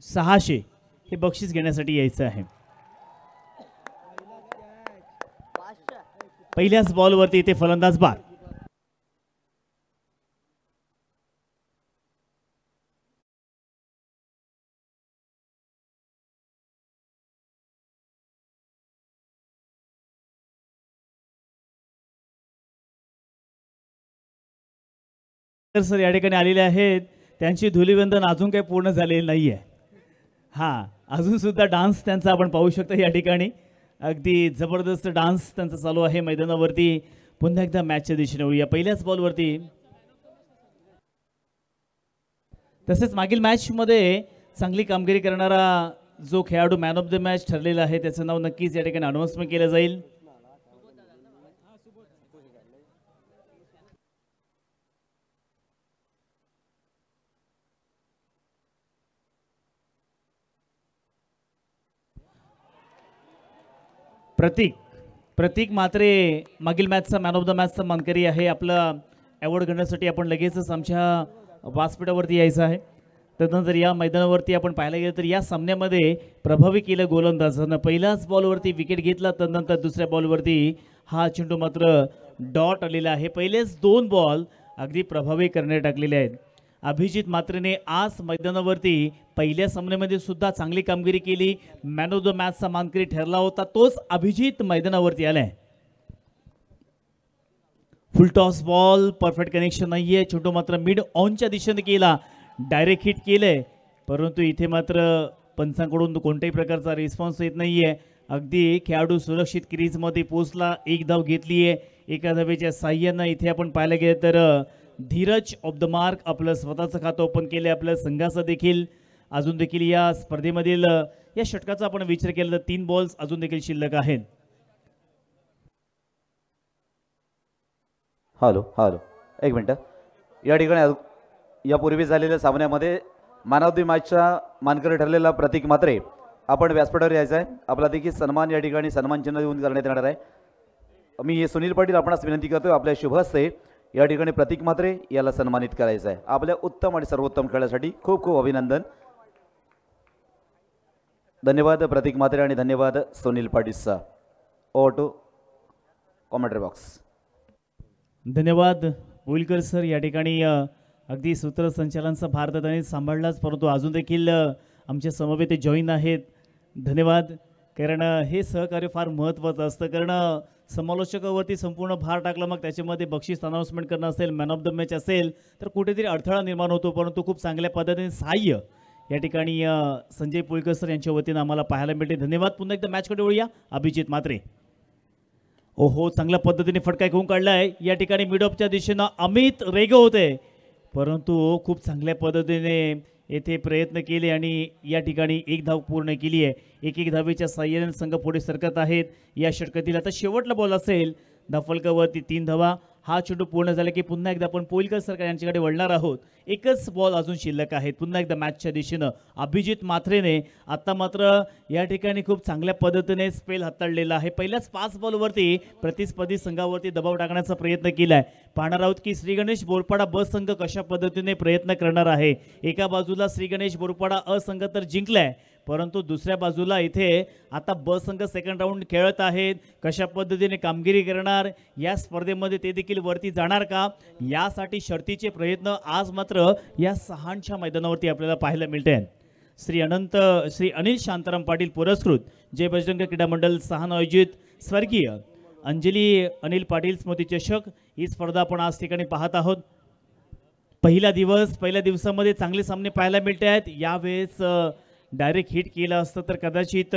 600 हे बक्षीस घेण्यासाठी यायचं आहे। पहिल्याच बॉलवरती इथे फलंदाज बाद। सर या ठिकाणी आलेले आहेत, त्यांची धुलीवंदन अजून काही पूर्ण झालेली नाहीये। हां, अजून सुद्धा डान्स त्यांचा आपण पाहू शकतो या ठिकाणी। अगदी जबरदस्त डान्स त्यांचा चालू आहे मैदानावरती। पुन्हा एकदा मॅचच्या दिशेने वळूया। पहिल्याच बॉलवरती तसेच मागील मॅचमध्ये चांगली कामगिरी करणारा जो खेळाडू मॅन ऑफ द मॅच ठरलेला आहे त्याचं नाव नक्कीच या ठिकाणी अनाउन्समेंट केलं जाईल। प्रतीक मात्रे मागील मॅचचा मॅन ऑफ द मॅचचा मानकरी आहे। आपला अवॉर्ड घेण्यासाठी आपण लगेचच आमच्या व्यासपीठावरती यायचं आहे। त्यानंतर या मैदानावरती आपण पाहायला गेलं तर या सामन्यामध्ये प्रभावी केलं गोलंदाजानं। पहिल्याच बॉलवरती विकेट घेतला, त्यानंतर दुसऱ्या बॉलवरती हा चेंडू मात्र डॉट आलेला आहे। पहिलेच 2 बॉल अगदी प्रभावी करणे टाकलेले आहेत। अभिजित मात्रेने आज मैदानावरती पहिल्या सामन्यामध्ये सुद्धा चांगली कामगिरी केली, मॅन ऑफ द मॅचचा मानकरी ठरला होता, तोच अभिजित मैदानावरती आलाय। फुल टॉस बॉल, परफेक्ट कनेक्शन नाहीये, चेंडू मात्र मिड ऑनच्या दिशेने केला, डायरेक्ट हिट केलंय, परंतु इथे मात्र पंचांकडून कोणत्याही प्रकारचा रिस्पॉन्स येत नाहीये। अगदी खेळाडू सुरक्षित क्रीजमध्ये पोहोचला, एक धाव घेतलीये एका धावेच्या साह्यानं। इथे आपण पाहायला गेलं तर धीरज ऑफ द मार्क आपलं स्वतःचं खातं ओपन केले आपल्या संघाचं देखील। अजून देखील या स्पर्धेमधील या षटकाचा आपण विचार केला तर 3 बॉल्स अजून देखील शिल्लक आहेत। हॅलो एक मिनिट। या ठिकाणी यापूर्वी झालेल्या सामन्यामध्ये मॅन ऑफ द मॅचचा मानकरी ठरलेला प्रतीक मात्रे आपण व्यासपीठावर यायचं आहे। आपला देखील सन्मान या ठिकाणी सन्मान चिन्ह देऊन करण्यात येणार आहे। मी सुनील पाटील आपणास विनंती करतोय आपल्या शुभ हस्ते या ठिकाणी प्रतीक मात्रे याला सन्मानित करायचं आहे। आपल्या उत्तम आणि सर्वोत्तम खेळासाठी खूप खूप अभिनंदन। धन्यवाद प्रतीक मात्रे आणि धन्यवाद Sunil Patil sir. Over to commentary box. धन्यवाद बोईलकर सर। या ठिकाणी अगदी सूत्रसंचालनाचा भारताने सांभाळलाच, परंतु अजून देखील आमच्या समवेत जॉईन आहेत। धन्यवाद, कारण हे सहकार्य फार महत्त्वाचं असतं, कारण समालोचकावरती संपूर्ण भार टाकला, मग त्याच्यामध्ये बक्षीस अनाउन्समेंट करणं असेल, मॅन ऑफ द मॅच असेल तर कुठेतरी अडथळा निर्माण होतो, परंतु खूप चांगल्या पद्धतीने सहाय्य या ठिकाणी संजय पोळकर सर यांच्या वतीनं आम्हाला पाहायला मिळते। धन्यवाद। पुन्हा एकदा मॅचकडे वळूया। अभिजित मात्रे ओहो, चांगल्या पद्धतीने फटका घेऊन काढलाय। या ठिकाणी मिड ऑफच्या दिशेनं अमित रेगे होते, परंतु खूप चांगल्या पद्धतीने येथे प्रयत्न केले आणि या ठिकाणी एक धाव पूर्ण केली आहे। एक धावेच्या साह्याने संघ पुढे सरकत आहेत या षटकातील। आता शेवटला बॉल असेल धाफलकावरती 3 धावा। हा चेंडू पूर्ण झाला की पुन्हा एकदा आपण पोईलकर सरकार यांच्याकडे वळणार आहोत। एकच बॉल अजून शिल्लक आहेत। पुन्हा एकदा मॅचच्या दिशेनं अभिजित मात्रेने आता मात्र या ठिकाणी खूप चांगल्या पद्धतीने स्पेल हाताळलेला आहे। पहिल्याच 5 बॉलवरती प्रतिस्पर्धी संघावरती दबाव टाकण्याचा प्रयत्न केलाय। पाहणार आहोत की श्री गणेश बोरपाडा ब संघ कशा पद्धतीने प्रयत्न करणार आहे। एका बाजूला श्री गणेश बोरपाडा अ संघ तर जिंकलाय, परंतु दुसऱ्या बाजूला इथे आता ब संघ सेकंड राऊंड खेळत आहेत। कशा पद्धतीने कामगिरी करणार या स्पर्धेमध्ये, ते देखील वरती जाणार का, यासाठी शर्तीचे प्रयत्न आज मात्र या सहांच्या मैदानावरती आपल्याला पाहायला मिळते। श्री अनिल शांताराम पाटील पुरस्कृत जय बजरंग क्रीडा मंडळ सहान आयोजित स्वर्गीय अंजली अनिल पाटील स्मृती चषक ही स्पर्धा आपण आज ठिकाणी पाहत आहोत। पहिल्या दिवसामध्ये चांगले सामने पाहायला मिळत आहेत। यावेळेस डायरेक्ट हिट केलं असतं तर कदाचित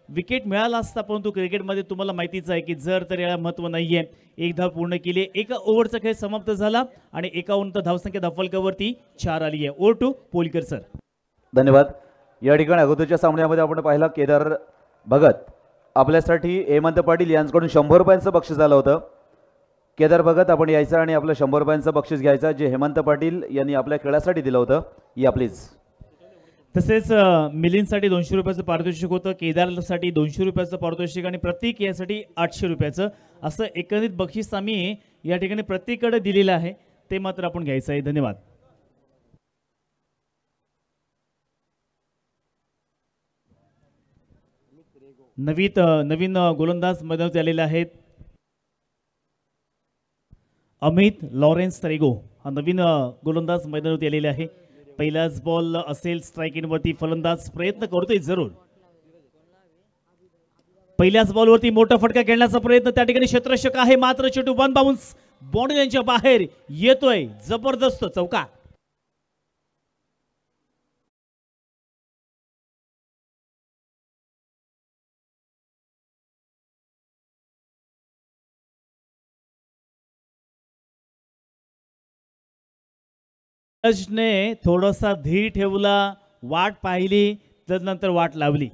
विकेट मिळाला असता, परंतु क्रिकेटमध्ये तुम्हाला माहितीच आहे की जर तर याला महत्त्व नाहीये। एक धाव पूर्ण केली, एका ओव्हरचा खेळ समाप्त झाला आणि 51 धावसंख्या धाफलकावरती 4 आली आहे। Over to Poilkar sir. धन्यवाद। या ठिकाणी अगोदरच्या सामन्यामध्ये आपण पाहिला केदार भगत आपल्यासाठी हेमंत पाटील यांच्याकडून 100 रुपयांचं बक्षीस आलं होतं। केदार भगत आपण यायचं आणि आपलं 100 रुपयांचं बक्षीस घ्यायचं जे हेमंत पाटील यांनी आपल्या खेळासाठी दिलं होतं। या प्लीज। तसेच मिलिंदसाठी 200 रुपयाचं पारितोषिक होतं, केदारसाठी 200 रुपयाचं पारितोषिक आणि प्रत्येक यासाठी 800 रुपयाचं असं एकंदरीत बक्षीस आम्ही या ठिकाणी प्रत्येकाकडे दिलेलं आहे, ते मात्र आपण घ्यायचं आहे। धन्यवाद। नवीन गोलंदाज मैदानात आलेले आहेत. अमित लॉरेन्स तरेगो हा नवीन गोलंदाज मैदानात आलेले आहे. पहिलाच बॉल असेल स्ट्राईक इन वरती, फलंदाज प्रयत्न करतोय जरूर. पहिल्याच बॉलवरती मोठा फटका खेळण्याचा प्रयत्न त्या ठिकाणी क्षेत्ररक्षक आहे, मात्र चेंडू वन बाउन्स बॉडी लाईनच्या बाहेर येतोय. जबरदस्त चौकार. ने थोडासा धीर ठेवला, वाट पाहिली, त्यानंतर वाट लावली.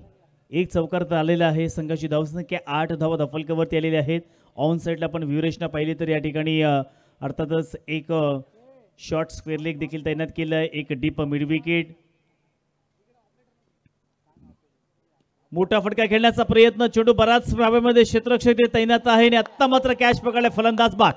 एक चौकार तर आलेला आहे. संघाची धावसंख्या 8 धावा धफलकावरती आलेल्या आहेत. ऑन साईडला पण व्ह्युरेशना पाहिली तर या ठिकाणी अर्थातच एक शॉर्ट स्क्वेअर लेग देखील तैनात केलं आहे, एक डीप मिड विकेट. मोठा फटका खेळण्याचा प्रयत्न, चेंडू बराच हवेमध्ये क्षेत्ररक्षक तैनात आहे आणि आता मात्र कॅच पकडला फलंदाज बाद.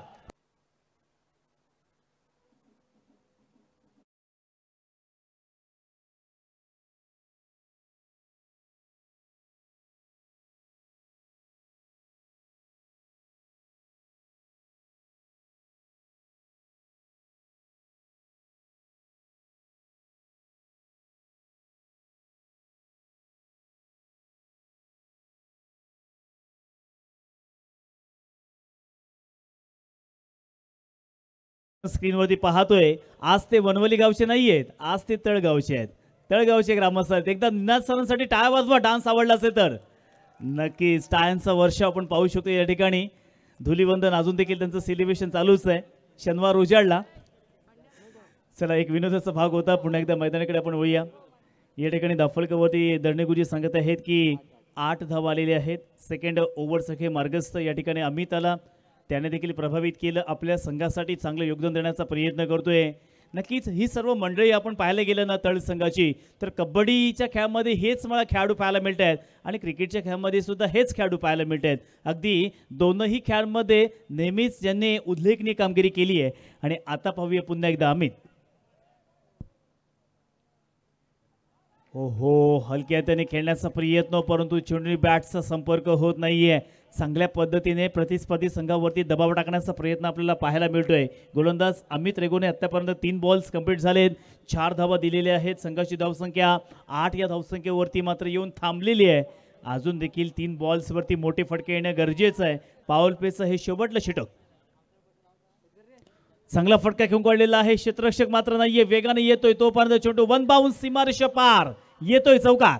स्क्रीनवरती पाहतोय, आज ते वनवली गावचे नाहीयेत, आज ते तळगावचे आहेत. तळगावचे ग्रामस्थ आहेत. एकदा निनाद सरांसाठी टाळ्या वाजवा, डान्स आवडला असेल तर. नक्कीच टाळ्यांचा वर्ष आपण पाहू शकतो या ठिकाणी. धुलीवंदन अजून देखील त्यांचं सेलिब्रेशन चालूच आहे. शनिवार उजाडला. चला, एक विनोदाचा भाग होता. पुन्हा एकदा मैदानाकडे आपण वळूया. या ठिकाणी दाफलकावरती दर्णेगुजी सांगत आहेत की 8 धावा आलेले आहेत. सेकंड ओव्हर सखे मार्गस्थ या ठिकाणी अमित आला, त्याने देखील प्रभावित केलं. आपल्या संघासाठी चांगलं योगदान देण्याचा प्रयत्न करतोय. नक्कीच ही सर्व मंडळी आपण पाहायला गेलं ना तळ संघाची, तर कबड्डीच्या खेळामध्ये हेच मला खेळाडू पाहायला मिळत आहेत आणि क्रिकेटच्या खेळामध्ये सुद्धा हेच खेळाडू पाहायला मिळत आहेत. अगदी दोनही खेळांमध्ये नेहमीच ज्यांनी उल्लेखनीय कामगिरी केली आहे. आणि आता पाहूया पुन्हा एकदा अमित. हो, हलक्या त्याने खेळण्याचा प्रयत्न, परंतु चेंडू बॅटचा संपर्क होत नाहीये. चांगल्या पद्धतीने प्रतिस्पर्धी संघावरती दबाव टाकण्याचा प्रयत्न आपल्याला पाहायला मिळतोय. गोलंदाज अमित रेगोने आतापर्यंत 3 बॉल्स कंप्लीट झालेत, 4 धावा दिलेल्या आहेत. संघाची धावसंख्या 8 या धावसंख्येवरती मात्र येऊन थांबलेली आहे. अजून देखील 3 बॉल्सवरती मोठे फटके येणं गरजेचं आहे. पाऊल पेचं हे शेवटलं षटक. चांगला फटका घेऊन काढलेला आहे. क्षेत्ररक्षक मात्र नाहीये, वेगाने येतोय. तोपर्यंत चेंडू वन बाउन्स सीमारेषा पार येतोय. चौकार.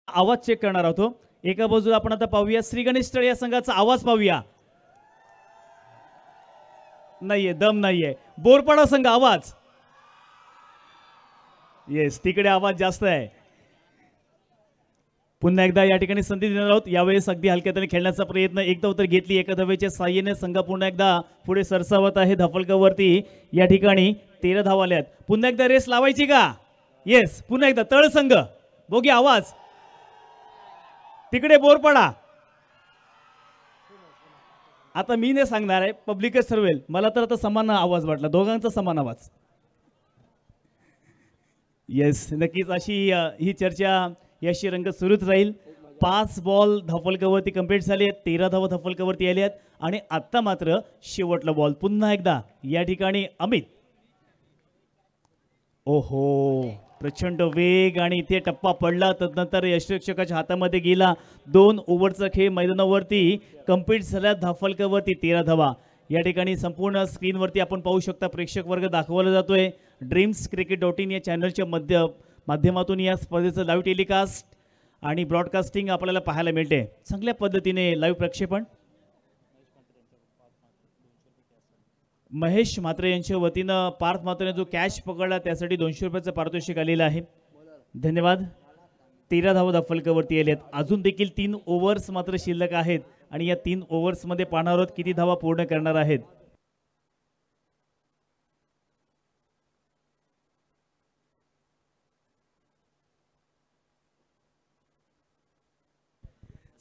आवाज चेक करणार आहोत. एका बाजूला आपण आता पाहूया श्री गणेश तळे या संघाचा आवाज पाहूया. नाहीये, दम नाहीये. बोरपाडा संघ आवाज. येस, तिकडे आवाज जास्त आहे. पुन्हा एकदा या ठिकाणी संधी देणार आहोत. यावेळेस अगदी हलक्याने खेळण्याचा प्रयत्न, एक धाव तर घेतली. एका धावेच्या साह्याने संघ पुन्हा एकदा पुढे सरसावत आहे. धफलकावरती या ठिकाणी 13 धावा आल्यात. पुन्हा एकदा रेस लावायची का? येस, पुन्हा एकदा तळ संघ. बघूया आवाज. तिकडे बोरपाडा. आता मी नाही सांगणार आहे, पब्लिकच ठरवेल. मला तर आता समान आवाज वाटला, दोघांचा समान आवाज. येस, नक्कीच अशी ही चर्चा याशी रंग सुरूच राहील. 5 बॉल धफलकावरती कंप्लीट झाले आहेत, 13 धावा धफलकावरती आले आहेत आणि आता मात्र शेवटला बॉल. पुन्हा एकदा या ठिकाणी अमित. ओहो, प्रचंड वेग आणि इथे टप्पा पडला. तदनंतर यष्टीरक्षकाच्या हातामध्ये गेला. 2 ओव्हरचा खेळ मैदानावरती कंप्लीट झाला. धफलकावरती 13 धावा. या ठिकाणी संपूर्ण स्क्रीनवरती आपण पाहू शकता, प्रेक्षक वर्ग दाखवला जातोय. dreamscricket.in या चॅनलच्या माध्यमातून या स्पर्धेचं लाईव्ह टेलिकास्ट आणि ब्रॉडकास्टिंग आपल्याला पाहायला मिळते. चांगल्या पद्धतीने लाईव्ह प्रक्षेपण. महेश म्हात्रे यांच्या वतीनं पार्थ म्हात्रेने जो कॅच पकडला त्यासाठी 200 रुपयाचं पारितोषिक आलेलं आहे. धन्यवाद. 13 धावा धफलकावरती आलेत. अजून देखील 3 ओव्हर्स मात्र शिल्लक आहेत आणि या 3 ओव्हर्समध्ये पाहणार आहोत किती धावा पूर्ण करणार आहेत.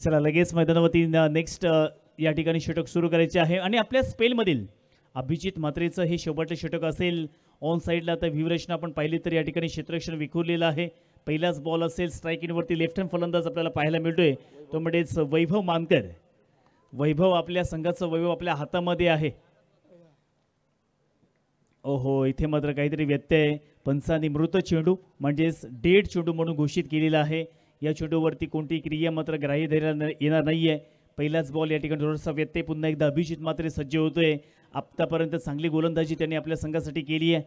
चला, लगेच मैदानावरती नेक्स्ट या ठिकाणी षटक सुरू करायचे आहे आणि आपल्या स्पेलमधील अभिजित म्हात्रेचं हे शेवटचे षटक असेल. ऑन साईडला आता व्ह्यूरचना आपण पाहिली तर या ठिकाणी क्षेत्ररक्षण विखुरलेलं आहे. पहिलाच बॉल असेल स्ट्राईक इनवरती लेफ्ट हँड फलंदाज आपल्याला पाहायला मिळतोय तो म्हणजेच वैभव मानकर. वैभव आपल्या संघाचं वैभव आपल्या हातामध्ये आहे. ओहो इथे मात्र काहीतरी व्यत्यय. पंचांनी मृत चेंडू म्हणजेच डेड चेंडू म्हणून घोषित केलेला आहे. या चेंडूवरती कोणती क्रिया मात्र ग्राह्य धरण्यात येणार नाहीये. पहिलाच बॉल या ठिकाणी थोडासा व्यत्यय. पुन्हा एकदा अभिजित म्हात्रे सज्ज होतोय. आतापर्यंत चांगली गोलंदाजी त्यांनी आपल्या संघासाठी केली आहे.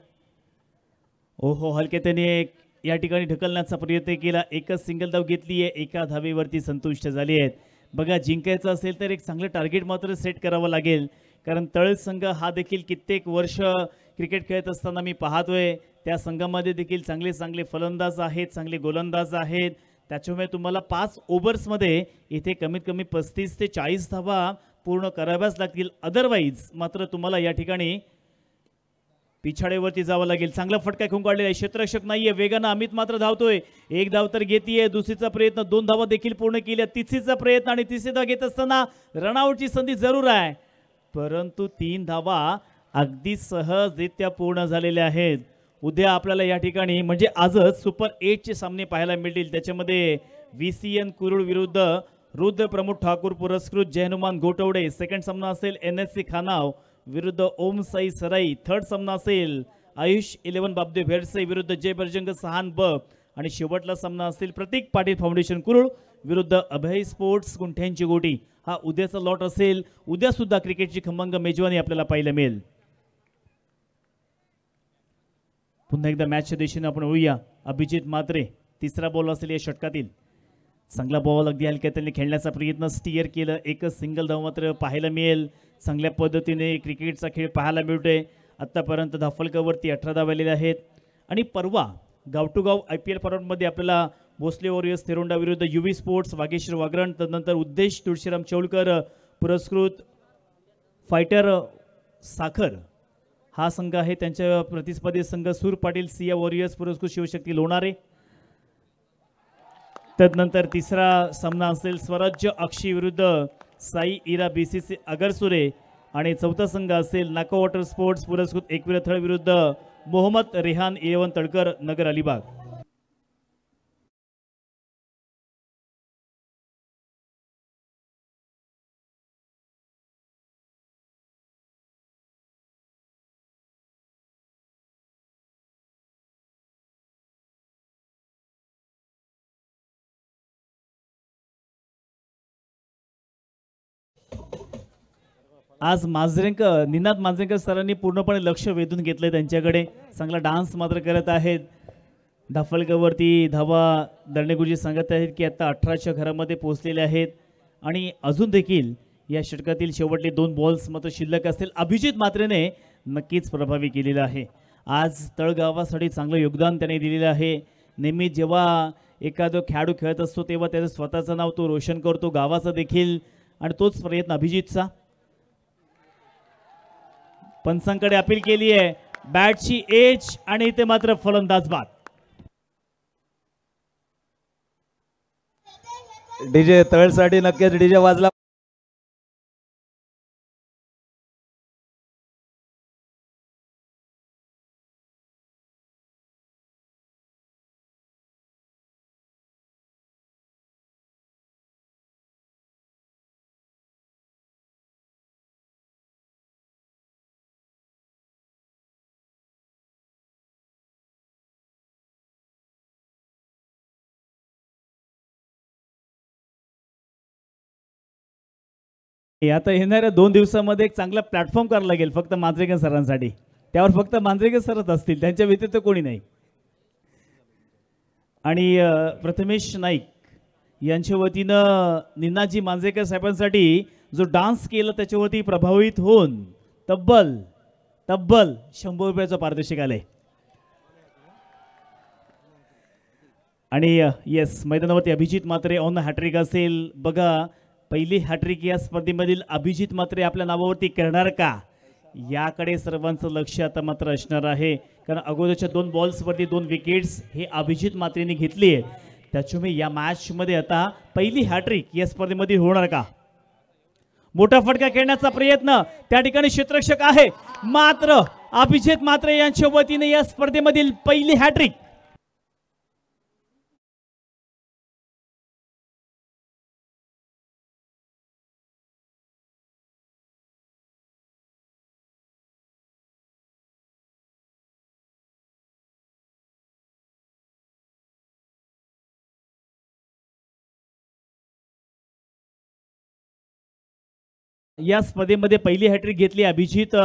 ओहो हलक्या त्याने या ठिकाणी ढकलण्याचा प्रयत्न केला. एकच सिंगल धाव घेतली आहे. एका धावेवरती संतुष्ट झाली आहेत. बघा जिंकायचं असेल तर एक चांगलं टार्गेट मात्र सेट करावं लागेल कारण तळ संघ हा देखील कित्येक वर्ष क्रिकेट खेळत असताना मी पाहतोय त्या संघामध्ये देखील चांगले चांगले फलंदाज आहेत, चांगले गोलंदाज आहेत. त्याच्यामुळे तुम्हाला 5 ओव्हर्समध्ये इथे कमीत कमी 35 ते 40 धावा पूर्ण कराव्याच लागतील. अदरवाईज मात्र तुम्हाला या ठिकाणी पिछाडेवरती जावं लागेल. चांगला फटका खेळून काढलेला आहे. क्षेत्ररक्षक नाहीये. वेगानं अमित मात्र धावतोय. एक धाव तर घेतीये. दुसरीचा प्रयत्न 2 धावा देखील पूर्ण केल्या. तिसरीचा प्रयत्न आणि तिसरी धाव घेत असताना रनआउटची संधी जरूर आहे परंतु 3 धावा अगदी सहजरित्या पूर्ण झालेल्या आहेत. उद्या आपल्याला या ठिकाणी म्हणजे आजच सुपर 8 चे सामने पाहायला मिळतील. त्याच्यामध्ये VCN कुरुड विरुद्ध रुद्र प्रमोद ठाकूर पुरस्कृत जय हनुमान गोटवडे. सेकंड सामना असेल NSC खानाव विरुद्ध ओम साई सराई. थर्ड सामना असेल आयुष 11 बाबदेव भेडसे विरुद्ध जय बर्जंग सहान ब. आणि शेवटला सामना असेल प्रतीक पाटील फाउंडेशन कुरुळ विरुद्ध अभय स्पोर्ट्स गुंठ्यांची गोटी. हा उद्याचा लॉट असेल. उद्या सुद्धा क्रिकेटची खमंग मेजवानी आपल्याला पाहायला मिळेल. पुन्हा एकदा मॅचच्या दिशेने आपण वळूया. अभिजित म्हात्रे तिसरा बॉल असेल या षटकातील. चांगला बॉल अगदी हलक्या त्यांनी खेळण्याचा प्रयत्न स्टिअर केलं. एकच सिंगल धाव मात्र पाहायला मिळेल. चांगल्या पद्धतीने क्रिकेटचा खेळ पाहायला मिळतोय. आत्तापर्यंत धाफलकावरती 18 धावा आलेल्या आहेत. आणि परवा गाव टू गाव IPL फॉर्मॅटमध्ये आपल्याला भोसले वॉरियर्स तेरोंडा विरुद्ध UV स्पोर्ट्स वागेश्वर वागरण. तदनंतर उद्देश तुळशीराम चौळकर पुरस्कृत फायटर साखर हा संघ आहे. त्यांच्या प्रतिस्पर्धी संघ सूर पाटील सिया वॉरियर्स पुरस्कृत शिवशक्ती लोणारे. तदनंतर तिसरा सामना असेल स्वराज्य अक्षी विरुद्ध साई इरा BCC अगरसुरे. आणि चौथा संघ असेल नाका वॉटर स्पोर्ट्स पुरस्कृत एकवीर थळ विरुद्ध मोहम्मद रेहान 11 तळकर नगर अलिबाग. आज मांजरेकर निनाद मांजरेकर सरांनी पूर्णपणे लक्ष वेधून घेतलंय त्यांच्याकडे. चांगला डान्स मात्र करत आहेत. धाफलकावरती धावा दळणेगुरुजी सांगत आहेत की आता 18च्या घरामध्ये पोहोचलेले आहेत. आणि अजून देखील या षटकातील शेवटले 2 बॉल्स मात्र शिल्लक असतील. अभिजित म्हात्रेने नक्कीच प्रभावी केलेलं आहे. आज तळगावासाठी चांगलं योगदान त्याने दिलेलं आहे. नेहमी जेव्हा एखादा खेळाडू खेळत असतो तेव्हा त्याचं स्वतःचं नाव तो रोशन करतो, गावाचं देखील. आणि तोच प्रयत्न अभिजितचा. पंचांकडे अपील केली आहे. बॅटची एज आणि इथे मात्र फलंदाज बाद. डीजे तळसाठी नक्कीच डीजे वाजला. आता येणाऱ्या 2 दिवसामध्ये एक चांगला प्लॅटफॉर्म करायला लागेल फक्त मांजरेकर सरांसाठी. त्यावर फक्त मांजरेकर सरच असतील, त्यांच्या व्यतिरिक्त कोणी नाही. आणि प्रथमेश नाईक यांच्या वतीनं निनाजी मांजरेकर साहेबांसाठी जो डान्स केला त्याच्यावरती प्रभावित होऊन तब्बल 100 रुपयाचं पारितोषिक आलंय. आणि येस मैदानावरती अभिजित म्हात्रे ऑन हॅट्रिक असेल. बघा पहिली हॅट्रिक या स्पर्धेमधील अभिजित म्हात्रे आपल्या नावावरती करणार का याकडे सर्वांचं लक्ष आता मात्र असणार आहे. कारण अगोदरच्या 2 बॉल्सवरती 2 विकेट्स हे अभिजित म्हात्रेने घेतली आहे. त्याच्यामुळे या मॅचमध्ये आता पहिली हॅट्रिक या स्पर्धेमध्ये होणार का. मोठा फटका खेळण्याचा प्रयत्न त्या ठिकाणी क्षेत्ररक्षक आहे, मात्र अभिजित म्हात्रे यांच्या वतीने या स्पर्धेमधील पहिली हॅट्रिक. या स्पर्धेमध्ये पहिली हॅट्रिक घेतली अभिजित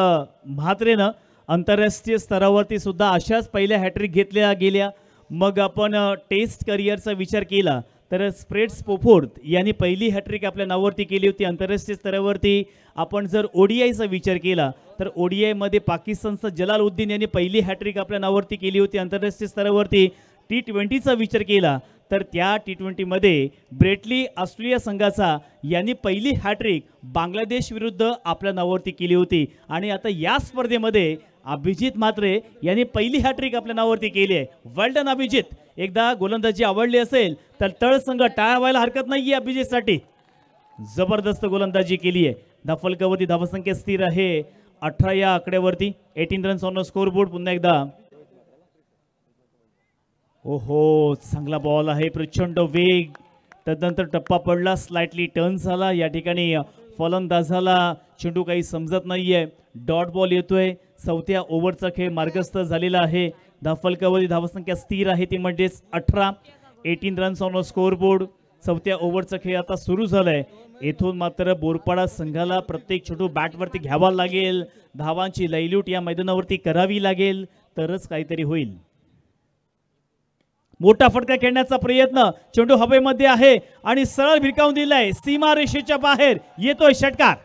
म्हात्रेनं. आंतरराष्ट्रीय स्तरावरती सुद्धा अशाच पहिल्या हॅट्रिक घेतल्या गेल्या. मग आपण टेस्ट करिअरचा विचार केला तर स्प्रेड स्पोफोर्थ यांनी पहिली हॅट्रिक आपल्या नावावरती केली होती आंतरराष्ट्रीय स्तरावरती. आपण जर ओडीआयचा विचार केला तर ओडीआयमध्ये पाकिस्तानचा जलालउद्दीन यांनी पहिली हॅट्रिक आपल्या नावावरती केली होती आंतरराष्ट्रीय स्तरावरती. T20चा विचार केला तर त्या T20मध्ये ब्रेटली ऑस्ट्रेलिया संघाचा यांनी पहिली हॅट्रिक बांगलादेश विरुद्ध आपल्या नावावरती केली होती. आणि आता या स्पर्धेमध्ये अभिजित म्हात्रे यांनी पहिली हॅट्रिक आपल्या नावावरती केली आहे. वेल डन अभिजित. एकदा गोलंदाजी आवडली असेल तर तळसंघ टाळ्या व्हायला हरकत नाहीये अभिजितसाठी. जबरदस्त गोलंदाजी केली आहे. धावफलकावरती धावसंख्या स्थिर आहे 18 या आकड्यावरती. 18 रन्स ऑन स्कोर बोर्ड. पुन्हा एकदा ओहो, चांगला बॉल आहे, प्रचंड वेग. त्यानंतर टप्पा पडला, स्लाइटली टर्न झाला. या ठिकाणी फलंदाजाला चेंडू काही समजत नाहीये. डॉट बॉल येतोय. चौथ्या ओव्हरचा खेळ मार्गस्थ झालेला आहे. धावफलकावरती धावसंख्या स्थिर आहे ती म्हणजेच 18. 18 रन्स ऑन स्कोर बोर्ड. चौथ्या ओव्हरचा खेळ आता सुरू झालाय. येथून मात्र बोरपाडा संघाला प्रत्येक चेंडू बॅटवरती घ्यावा लागेल. धावांची लयलूट या मैदानावरती करावी लागेल तरच काहीतरी होईल. मोठा फटका खेळण्याचा प्रयत्न. चेंडू हवेमध्ये आहे आणि सरळ भिरकावून दिलाय. सीमा रेषेच्या बाहेर येतोय षटकार.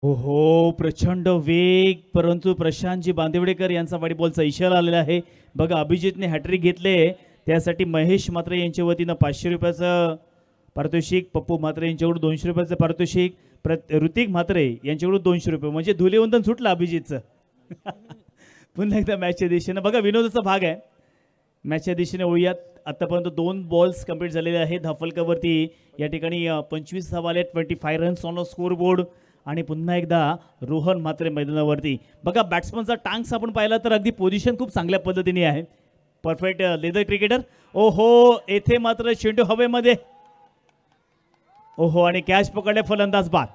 हो, प्रचंड वेग. परंतु प्रशांतजी बांदिवडेकर यांचा वाईट बॉलचा इशारा आलेला आहे. बघा, अभिजितने हॅट्रिक घेतले त्यासाठी महेश म्हात्रे यांच्या वतीनं 500 रुपयाचं पारितोषिक, पप्पू म्हात्रे यांच्याकडून 200 रुपयाचं पारितोषिक, ऋतिक म्हात्रे यांच्याकडून 200 रुपये. म्हणजे धुलीवंदन सुटलं अभिजितचं. पुन्हा एकदा मॅचच्या दिशेनं बघा, विनोदाचा भाग आहे. मॅचच्या दिशेने वळूयात. आतापर्यंत 2 बॉल्स कंप्लीट झालेले आहेत. धावफलकावरती या ठिकाणी 25 धावा आल्या. 25 रन्स ऑन स्कोर बोर्ड. आणि पुन्हा एकदा रोहन म्हात्रे मैदानावरती. बघा, बॅट्समनचा टांग्स आपण पाहिला तर अगदी पोझिशन खूप चांगल्या पद्धतीने आहे. Perfect leather cricketer. ओहो, येथे मात्र चेंडू हवेमध्ये. ओहो, आणि कॅच पकडले फलंदाज बाद.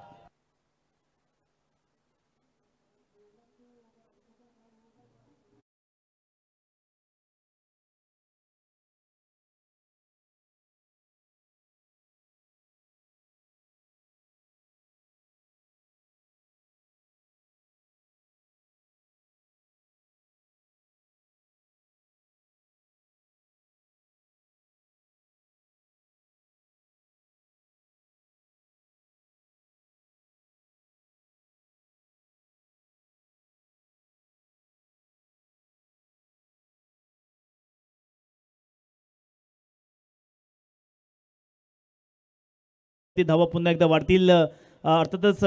धावा पुन्हा एकदा वाढतील. अर्थातच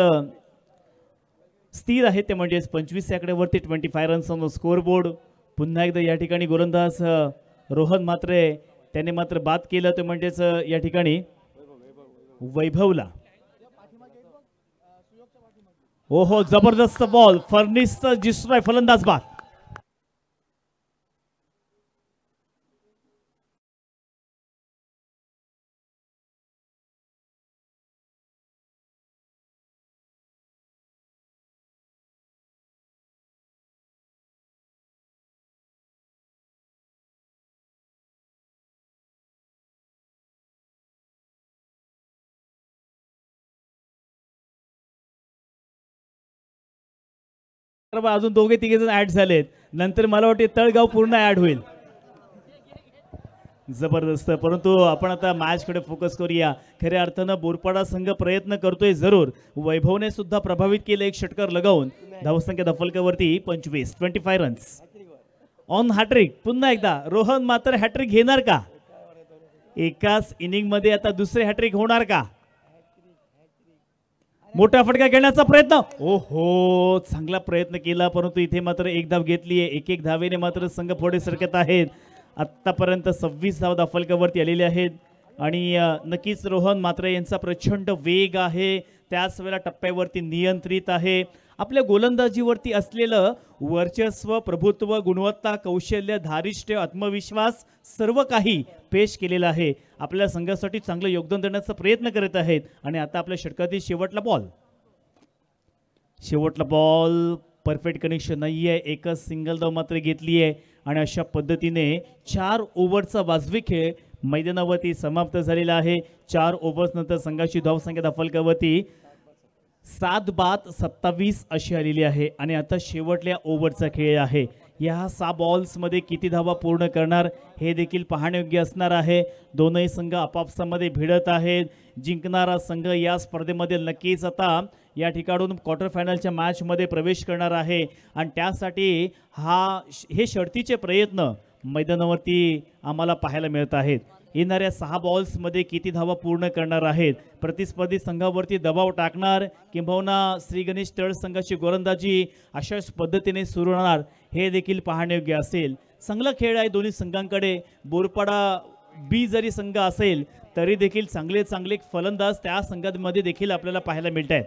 स्थिर आहे ते म्हणजेच 25 आकड्यावरती. 25 रन्स ऑन स्कोर बोर्ड. पुन्हा एकदा या ठिकाणी गोलंदाज रोहन म्हात्रे त्याने मात्र बाद केलं ते म्हणजेच या ठिकाणी वैभवला. ओहो, जबरदस्त बॉल. फर्निसचा जिस्ट्रॉय, फलंदाज बाद. अजून दोघे तिघे जण ऍड झालेत. नंतर मला वाटते तळगाव पूर्ण ऍड होईल. जबरदस्त. परंतु आपण आता मॅचकडे फोकस करूया. खऱ्या अर्थानं बोरपाडा संघ प्रयत्न करतोय जरूर. वैभवने सुद्धा प्रभावित केलं एक षटकर लगावून. धावसंख्या दफलकावरती 25 रन्स ऑन हॅट्रिक. पुन्हा एकदा रोहन मात्र हॅट्रिक घेणार का? एकाच इनिंग मध्ये आता दुसरे हॅट्रिक होणार का? मोठा फटका घेण्याचा प्रयत्न. ओहो, चांगला प्रयत्न केला परंतु इथे मात्र एक धाव घेतली आहे. एक धावेने मात्र संघ पुढे सरकत आहेत. आतापर्यंत 26 धाव दफलकावरती आलेले आहेत आणि नक्कीच रोहन मात्र यांचा प्रचंड वेग आहे. त्याच वेळेला टप्प्यावरती नियंत्रित आहे. आपल्या गोलंदाजीवरती असलेलं वर्चस्व, प्रभुत्व, गुणवत्ता, कौशल्य, धारिष्ट्य, आत्मविश्वास सर्व काही पेश केलेलं आहे. आपल्या संघासाठी चांगलं योगदान देण्याचा प्रयत्न करत आहेत. आणि आता आपल्या षटकातील शेवटला बॉल परफेक्ट कनेक्शन नाही आहे. एकच सिंगल धाव मात्र घेतली आहे आणि अशा पद्धतीने 4 ओव्हरचा वाजवी खेळ मैदानावरती समाप्त झालेला आहे. 4 ओव्हर्स नंतर संघाची धावसंख्या दफलकावरती 7-27 अशी आलेली आहे. आणि आता शेवटल्या ओव्हरचा खेळ आहे. या 6 बॉल्समध्ये किती धावा पूर्ण करणार हे देखील पाहण्यायोग्य असणार आहे. दोनही संघ आपापसामध्ये भिडत आहेत. जिंकणारा संघ या स्पर्धेमध्ये नक्कीच आता या ठिकाणून क्वार्टर फायनलच्या मॅचमध्ये प्रवेश करणार आहे. आणि त्यासाठी हे शर्तीचे प्रयत्न मैदानावरती आम्हाला पाहायला मिळत आहेत. येणाऱ्या 6 बॉल्समध्ये किती धावा पूर्ण करणार आहेत, प्रतिस्पर्धी संघावरती दबाव टाकणार किंबहुना श्री गणेश तळ संघाची गोलंदाजी अशाच पद्धतीने सुरू राहणार हे देखील पाहण्यायोग्य असेल. चांगला खेळ आहे दोन्ही संघांकडे. बोरपाडा बी जरी संघ असेल तरी देखील चांगले फलंदाज त्या संघांमध्ये देखील आपल्याला पाहायला मिळत आहेत.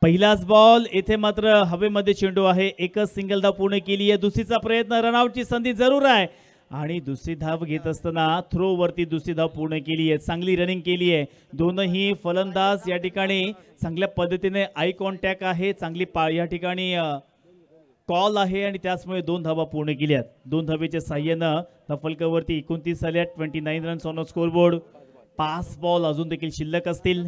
पहिलाच बॉल येथे मात्र हवेमध्ये चेंडू आहे. एकच सिंगल धाव पूर्ण केली आहे. दुसरीचा प्रयत्न, रनआउटची संधी जरूर आहे आणि दुसरी धाव घेत असताना थ्रो वरती दुसरी धाव पूर्ण केली आहे. चांगली रनिंग केली आहे. दोनही फलंदाज या ठिकाणी चांगल्या पद्धतीने आय कॉन्टॅक्ट आहे. चांगली या ठिकाणी कॉल आहे आणि त्याचमुळे 2 धावा पूर्ण केल्यात. 2 धावेच्या साह्यानं दफलकावरती 29 आल्यात. 29 रन्स ऑन स्कोरबोर्ड. 5 बॉल अजून देखील शिल्लक असतील.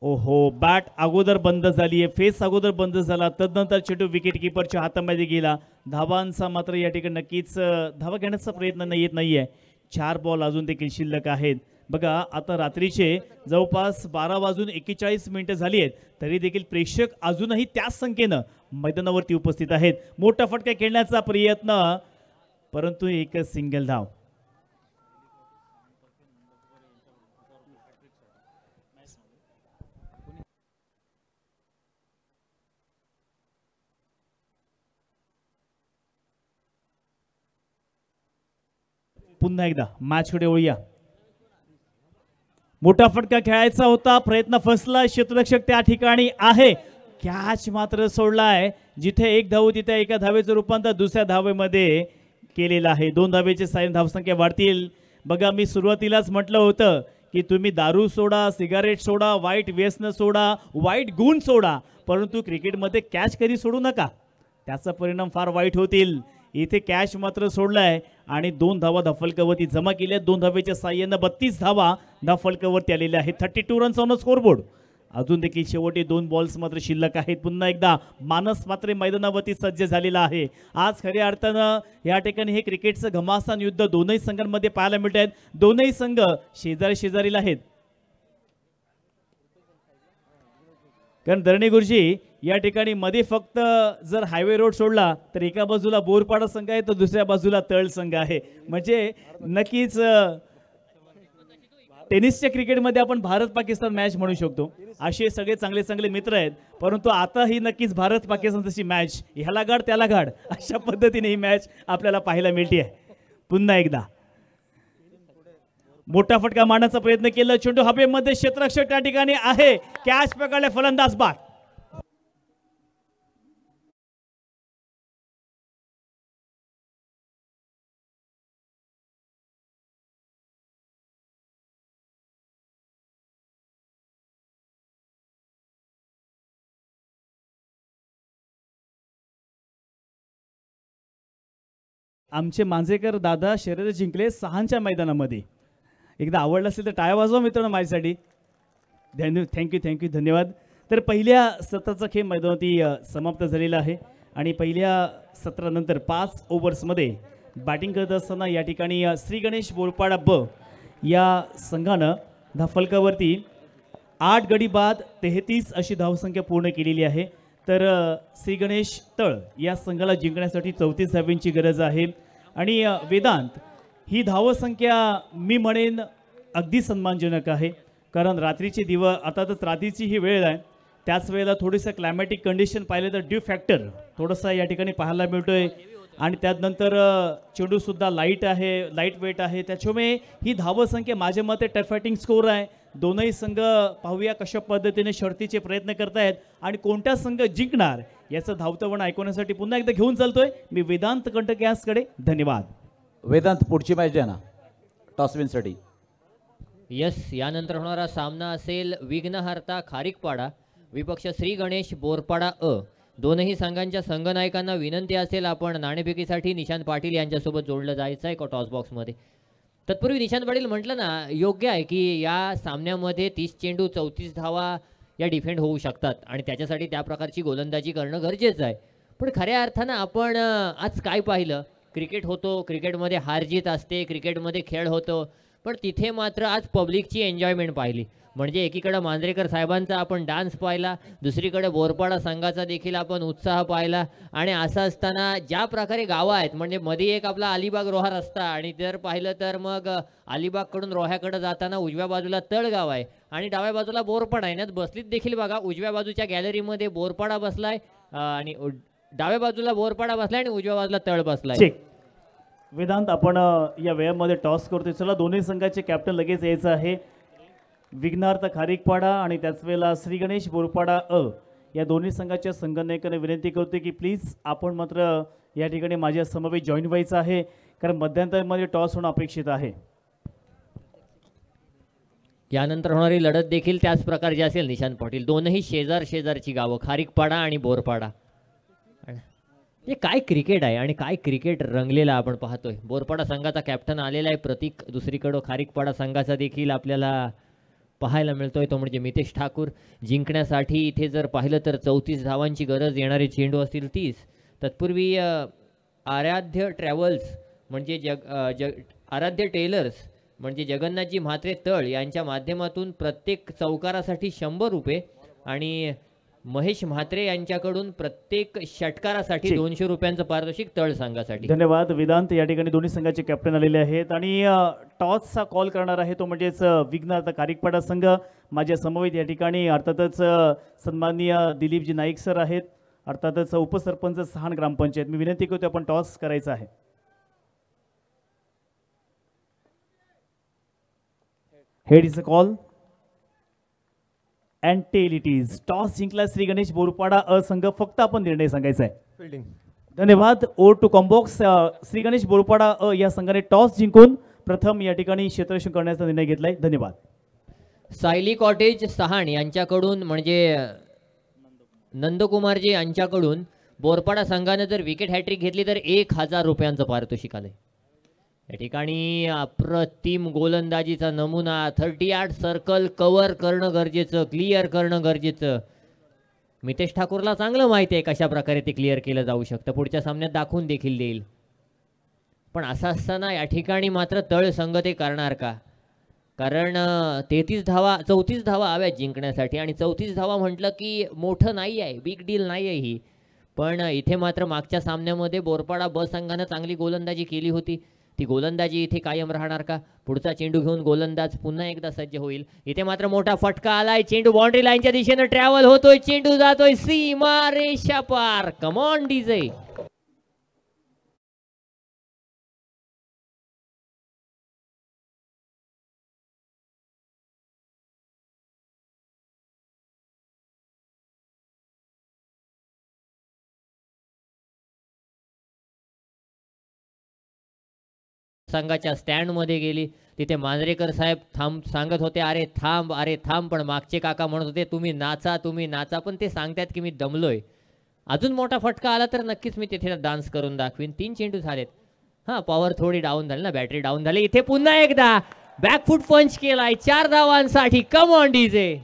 ओहो, बॅट अगोदर बंद झाली आहे. फेस अगोदर बंद झाला. तदनंतर चेंडू विकेट किपरच्या हातामध्ये गेला. धावांचा मात्र या ठिकाणी नक्कीच धावा घेण्याचा प्रयत्न येत नाहीये. 4 बॉल अजून देखील शिल्लक आहेत. बघा आता रात्रीचे जवळपास 12:41 झाली आहेत तरी देखील प्रेक्षक अजूनही त्याच संख्येनं मैदानावरती उपस्थित आहेत. मोठा फटका खेळण्याचा प्रयत्न परंतु एकच सिंगल धाव. पुन्हा एकदा मॅचकडे वळूया. मोठा फटका खेळायचा होता, प्रयत्न फसला. क्षेत्ररक्षक त्या ठिकाणी आहे. कॅच मात्र सोडलाय. जिथे एक धाव तिथे एका धावेचं रूपांतर दुसऱ्या धावेमध्ये केलेलं आहे. 2 धावेचे साईन धावसंख्या वाढतील. बघा मी सुरुवातीलाच म्हटलं होतं की तुम्ही दारू सोडा, सिगारेट सोडा, वाईट व्यसन सोडा, वाईट गुण सोडा, परंतु क्रिकेटमध्ये कॅच कधी सोडू नका. त्याचा परिणाम फार वाईट होतील. इथे कॅच मात्र सोडलाय आणि 2 धावा दफलकावरती जमा केल्या. 2 धावेच्या साह्यानं 32 धावा दफलकावरती आलेल्या आहेत. 32 रन्स ऑन स्कोरबोर्ड. अजून देखील शेवटी 2 बॉल्स मात्र शिल्लक आहेत. पुन्हा एकदा मानस मात्र मैदानावरती सज्ज झालेला आहे. आज खऱ्या अर्थानं या ठिकाणी हे क्रिकेटचं घमासान युद्ध दोनही संघांमध्ये पाहायला मिळत आहेत. दोनही संघ शेजारीला आहेत. कारण धरणी गुरुजी या ठिकाणी मध्ये फक्त जर हायवे रोड सोडला तर एका बाजूला बोरपाडा संघ आहे तर दुसऱ्या बाजूला तळ संघ आहे. म्हणजे नक्कीच टेनिसच्या क्रिकेटमध्ये आपण भारत पाकिस्तान मॅच म्हणू शकतो. असे सगळे चांगले मित्र आहेत. परंतु आता ही नक्कीच भारत पाकिस्तान तशी मॅच, ह्याला गाड त्याला गाड अशा पद्धतीने ही मॅच आपल्याला पाहायला मिळते आहे. पुन्हा एकदा मोठा फटका मारण्याचा प्रयत्न केला. चेंडू हवेमध्ये, क्षेत्ररक्षक त्या ठिकाणी आहे. कॅच पकडले, फलंदाज बाद. आमचे मांजेकर दादा शर्यत जिंकले 6च्या मैदानामध्ये. एकदा आवडलं असेल तर टाळ्या वाजवा मित्रांनो माझ्यासाठी. थँक्यू धन्यवाद. तर पहिल्या सत्राचा खेळ मैदानावरती समाप्त झालेला आहे आणि पहिल्या सत्रानंतर 5 ओव्हर्समध्ये बॅटिंग करत असताना या ठिकाणी श्री गणेश बोरपाडा ब या संघानं धावफलकावरती 8 गडी बाद 33 अशी धावसंख्या पूर्ण केलेली आहे. तर श्री गणेश तळ या संघाला जिंकण्यासाठी 34 धावांची गरज आहे. आणि वेदांत, ही धावसंख्या मी म्हणेन अगदी सन्मानजनक आहे, कारण रात्रीचे दिवस, अर्थातच रात्रीची ही वेळ आहे, त्याच वेळेला थोडंसं क्लायमॅटिक कंडिशन पाहिलं तर ड्यू फॅक्टर थोडंसं या ठिकाणी पाहायला मिळतोय. आणि त्यानंतर चेंडूसुद्धा लाईट आहे, लाईट वेट आहे, त्याच्यामुळे ही धावसंख्या माझ्या मते टफ फायटिंग स्कोर आहे. दोनही संघ पाहूया कशा पद्धतीने शर्तीचे प्रयत्न करतायत आणि कोणता संघ जिंकणार याचं धावतवण ऐकवण्यासाठी पुन्हा एकदा घेऊन चालतोय मी वेदांत कंटक यासकडे. धन्यवाद. वेदांत, पुढची मॅच द्या ना टॉस विनसाठी. यस, यानंतर होणारा सामना असेल विघ्नहर्ता खारीकपाडा विपक्ष श्री गणेश बोरपाडा अ. दोनही संघांच्या संघनायकांना विनंती असेल आपण नाणेफेकीसाठी निशांत पाटील यांच्यासोबत जोडलं जायचं आहे का टॉस बॉक्समध्ये. तत्पूर्वी निशांत पाटील म्हटलं ना, योग्य आहे की या सामन्यामध्ये 30 चेंडू 34 धावा या डिफेंड होऊ शकतात आणि त्याच्यासाठी त्या प्रकारची गोलंदाजी करणं गरजेचं आहे. पण खऱ्या अर्थानं आपण आज काय पाहिलं, क्रिकेट होतो, क्रिकेटमध्ये हार जीत असते, क्रिकेटमध्ये खेळ होतो, पण तिथे मात्र आज पब्लिकची एन्जॉयमेंट पाहिली. म्हणजे एकीकडे मांजरेकर साहेबांचा आपण डान्स पाहिला, दुसरीकडे बोरपाडा संघाचा देखील आपण उत्साह पाहिला. आणि असं असताना ज्या प्रकारे गावं आहेत, म्हणजे मध्ये एक आपला अलिबाग रोहा रस्ता आणि जर पाहिलं तर मग अलिबागकडून रोह्याकडे जाताना उजव्या बाजूला तळगाव आहे आणि डाव्या बाजूला बोरपाडा आहे. यात बसलीत देखील बघा, उजव्या बाजूच्या गॅलरीमध्ये बोरपाडा बसलाय आणि डाव्या बाजूला बोरपाडा बसलाय आणि उजव्या बाजूला तळ बसलाय. वेदांत, आपण या वेळामध्ये टॉस करतोय. चला, दोन्ही संघाचे कॅप्टन लगेच यायचं आहे. विघ्नार्थ खारीकपाडा आणि त्याच वेळेला श्री गणेश बोरपाडा अ या दोन्ही संघाच्या संघनायकाने विनंती करते की प्लीज आपण मात्र या ठिकाणी माझ्या समवेत जॉईन व्हायचं आहे, कारण मध्यंतरमध्ये टॉस होणं अपेक्षित आहे. यानंतर होणारी लढत देखील त्याच प्रकारची असेल निशांत पाटील. दोनही शेजारची गावं खारीकपाडा आणि बोरपाडा. हे काय क्रिकेट आहे आणि काय क्रिकेट रंगलेला आपण पाहतोय. बोरपाडा संघाचा कॅप्टन आलेला आहे प्रतीक, दुसरीकडं खारीकपाडा संघाचा देखील आपल्याला पाहायला मिळतोय, तो म्हणजे मितेश ठाकूर. जिंकण्यासाठी इथे जर पाहिलं तर 34 धावांची गरज, येणारे चेंडू असतील 30. तत्पूर्वी आराध्य ट्रॅव्हल्स म्हणजे आराध्य टेलर्स म्हणजे जगन्नाथजी म्हात्रे तळ यांच्या माध्यमातून प्रत्येक चौकारासाठी 100 रुपये आणि महेश म्हात्रे यांच्याकडून प्रत्येक षटकारासाठी 200 रुपयांचं पारितोषिक तळ संघासाठी. धन्यवाद वेदांत. या ठिकाणी दोन्ही संघाचे कॅप्टन आलेले आहेत आणि टॉसचा कॉल करणार आहे तो म्हणजेच विघ्नार्थ खारीकपाडा संघ. माझ्या समवेत या ठिकाणी अर्थातच सन्माननीय दिलीपजी नाईक सर आहेत, अर्थातच उपसरपंच सहान ग्रामपंचायत. मी विनंती करतो आपण टॉस करायचा आहे. Head is a call and tail it is. Toss जिंकला श्री गणेश बोरपाडा अ संघ. फक्त आपण निर्णय सांगायचा आहे. फील्डिंग. धन्यवाद. ओर टू कॉम्बॉक्स. श्री गणेश बोरपाडा अ या संघाने टॉस जिंकून प्रथम या ठिकाणी क्षेत्ररक्षण करण्याचा निर्णय घेतलाय. धन्यवाद. सायली कॉटेज सहाण यांच्याकडून म्हणजे नंदकुमारजी यांच्याकडून बोरपाडा संघाने जर विकेट हॅट्रिक घेतली तर 1000 रुपयांचं पारितोषिक आलंय. या ठिकाणी अप्रतिम गोलंदाजीचा नमुना. 38 सर्कल कव्हर करणं गरजेचं, क्लिअर करणं गरजेचं. मितेश ठाकूरला चांगलं माहिती आहे कशा प्रकारे ते क्लिअर केलं जाऊ शकतं, पुढच्या सामन्यात दाखवून देखील देईल. पण असं असताना या ठिकाणी मात्र तळ संघ ते करणार का? कारण 34 धावा हव्यात जिंकण्यासाठी आणि 34 धावा म्हटलं की मोठं नाही आहे, बिग डील नाही आहे ही. पण इथे मात्र मागच्या सामन्यामध्ये बोरपाडा ब संघानं चांगली गोलंदाजी केली होती. ती गोलंदाजी इथे कायम राहणार का? पुढचा चेंडू घेऊन गोलंदाज पुन्हा एकदा सज्ज होईल. इथे मात्र मोठा फटका आलाय. चेंडू बाउंड्री लाईनच्या दिशेने ट्रॅव्हल होतोय, चेंडू जातोय सीमा रेषा पार. कम ऑन डीजे. संघाच्या स्टँड मध्ये गेली. तिथे मांजरेकर साहेब सांगत होते अरे थांब, पण मागचे काका म्हणत होते तुम्ही नाचा, पण ते सांगतात की मी दमलोय. अजून मोठा फटका आला तर नक्कीच मी तिथे डान्स करून दाखवीन. 3 चेंडू झालेत. हां, पॉवर थोडी डाऊन झाली ना, बॅटरी डाऊन झाली. इथे पुन्हा एकदा बॅकफूट पंच केलाय 4 धावांसाठी. Come on DJ.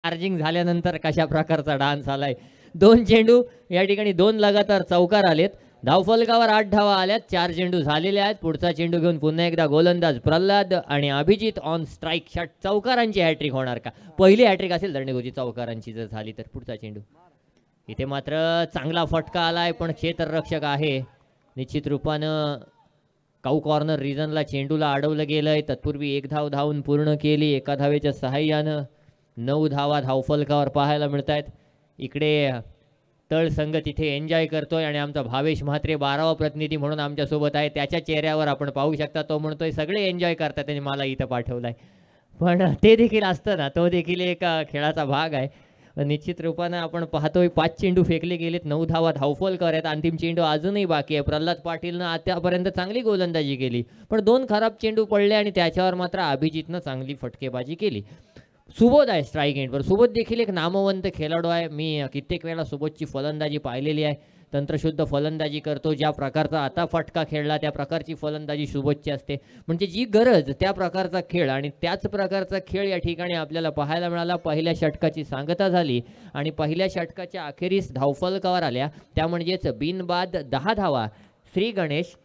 चार्जिंग झाल्यानंतर कशा प्रकारचा डान्स आलाय. 2 चेंडू या ठिकाणी 2 लगातार चौकार आलेत. धावफलकावर 8 धावा आल्यात. 4 चेंडू झालेले आहेत. पुढचा चेंडू घेऊन पुन्हा एकदा गोलंदाज प्रल्हाद आणि अभिजित ऑन स्ट्राईक शॉट. चौकारांची हॅट्रिक होणार का? पहिली हॅट्रिक असेल दर्णेगुरुजी चौकारांची जर झाली तर. पुढचा चेंडू इथे मात्र चांगला फटका आलाय पण क्षेत्ररक्षक आहे. निश्चित रूपानं काऊ कॉर्नर रिजनला चेंडूला अडवलं गेलंय. तत्पूर्वी 1 धाव धावून पूर्ण केली. एका धावेच्या सहाय्यानं 9 धावा धावफलकावर पाहायला मिळत आहेत. इकडे तळ संघ तिथे एन्जॉय करतोय आणि आमचा भावेश म्हात्रे 12वा प्रतिनिधी म्हणून आमच्यासोबत आहे. त्याच्या चेहऱ्यावर आपण पाहू शकता तो म्हणतोय सगळे एन्जॉय करतात आणि मला इथं पाठवलंय. पण ते देखील असतं ना, तो देखील एक खेळाचा भाग आहे. निश्चित रूपानं आपण पाहतोय 5 चेंडू फेकले गेलेत. 9 धावा धावफलकावर आहेत. अंतिम चेंडू अजूनही बाकी आहे. प्रल्हाद पाटीलनं आतापर्यंत चांगली गोलंदाजी केली पण 2 खराब चेंडू पडले आणि त्याच्यावर मात्र अभिजितनं चांगली फटकेबाजी केली. सुबोध आहे स्ट्राईक एंडवर. सुबोध देखील एक नामवंत खेळाडू आहे. मी कित्येक वेळा सुबोधची फलंदाजी पाहिलेली आहे. तंत्रशुद्ध फलंदाजी करतो. ज्या प्रकारचा आता फटका खेळला त्या प्रकारची फलंदाजी सुबोधची असते. म्हणजे जी गरज त्या प्रकारचा खेळ आणि त्याच प्रकारचा खेळ या ठिकाणी आपल्याला पाहायला मिळाला. पहिल्या षटकाची सांगता झाली आणि पहिल्या षटकाच्या अखेरीस धावफलकावर आल्या. त्या म्हणजेच बिनबाद 10 धावा श्री गणेश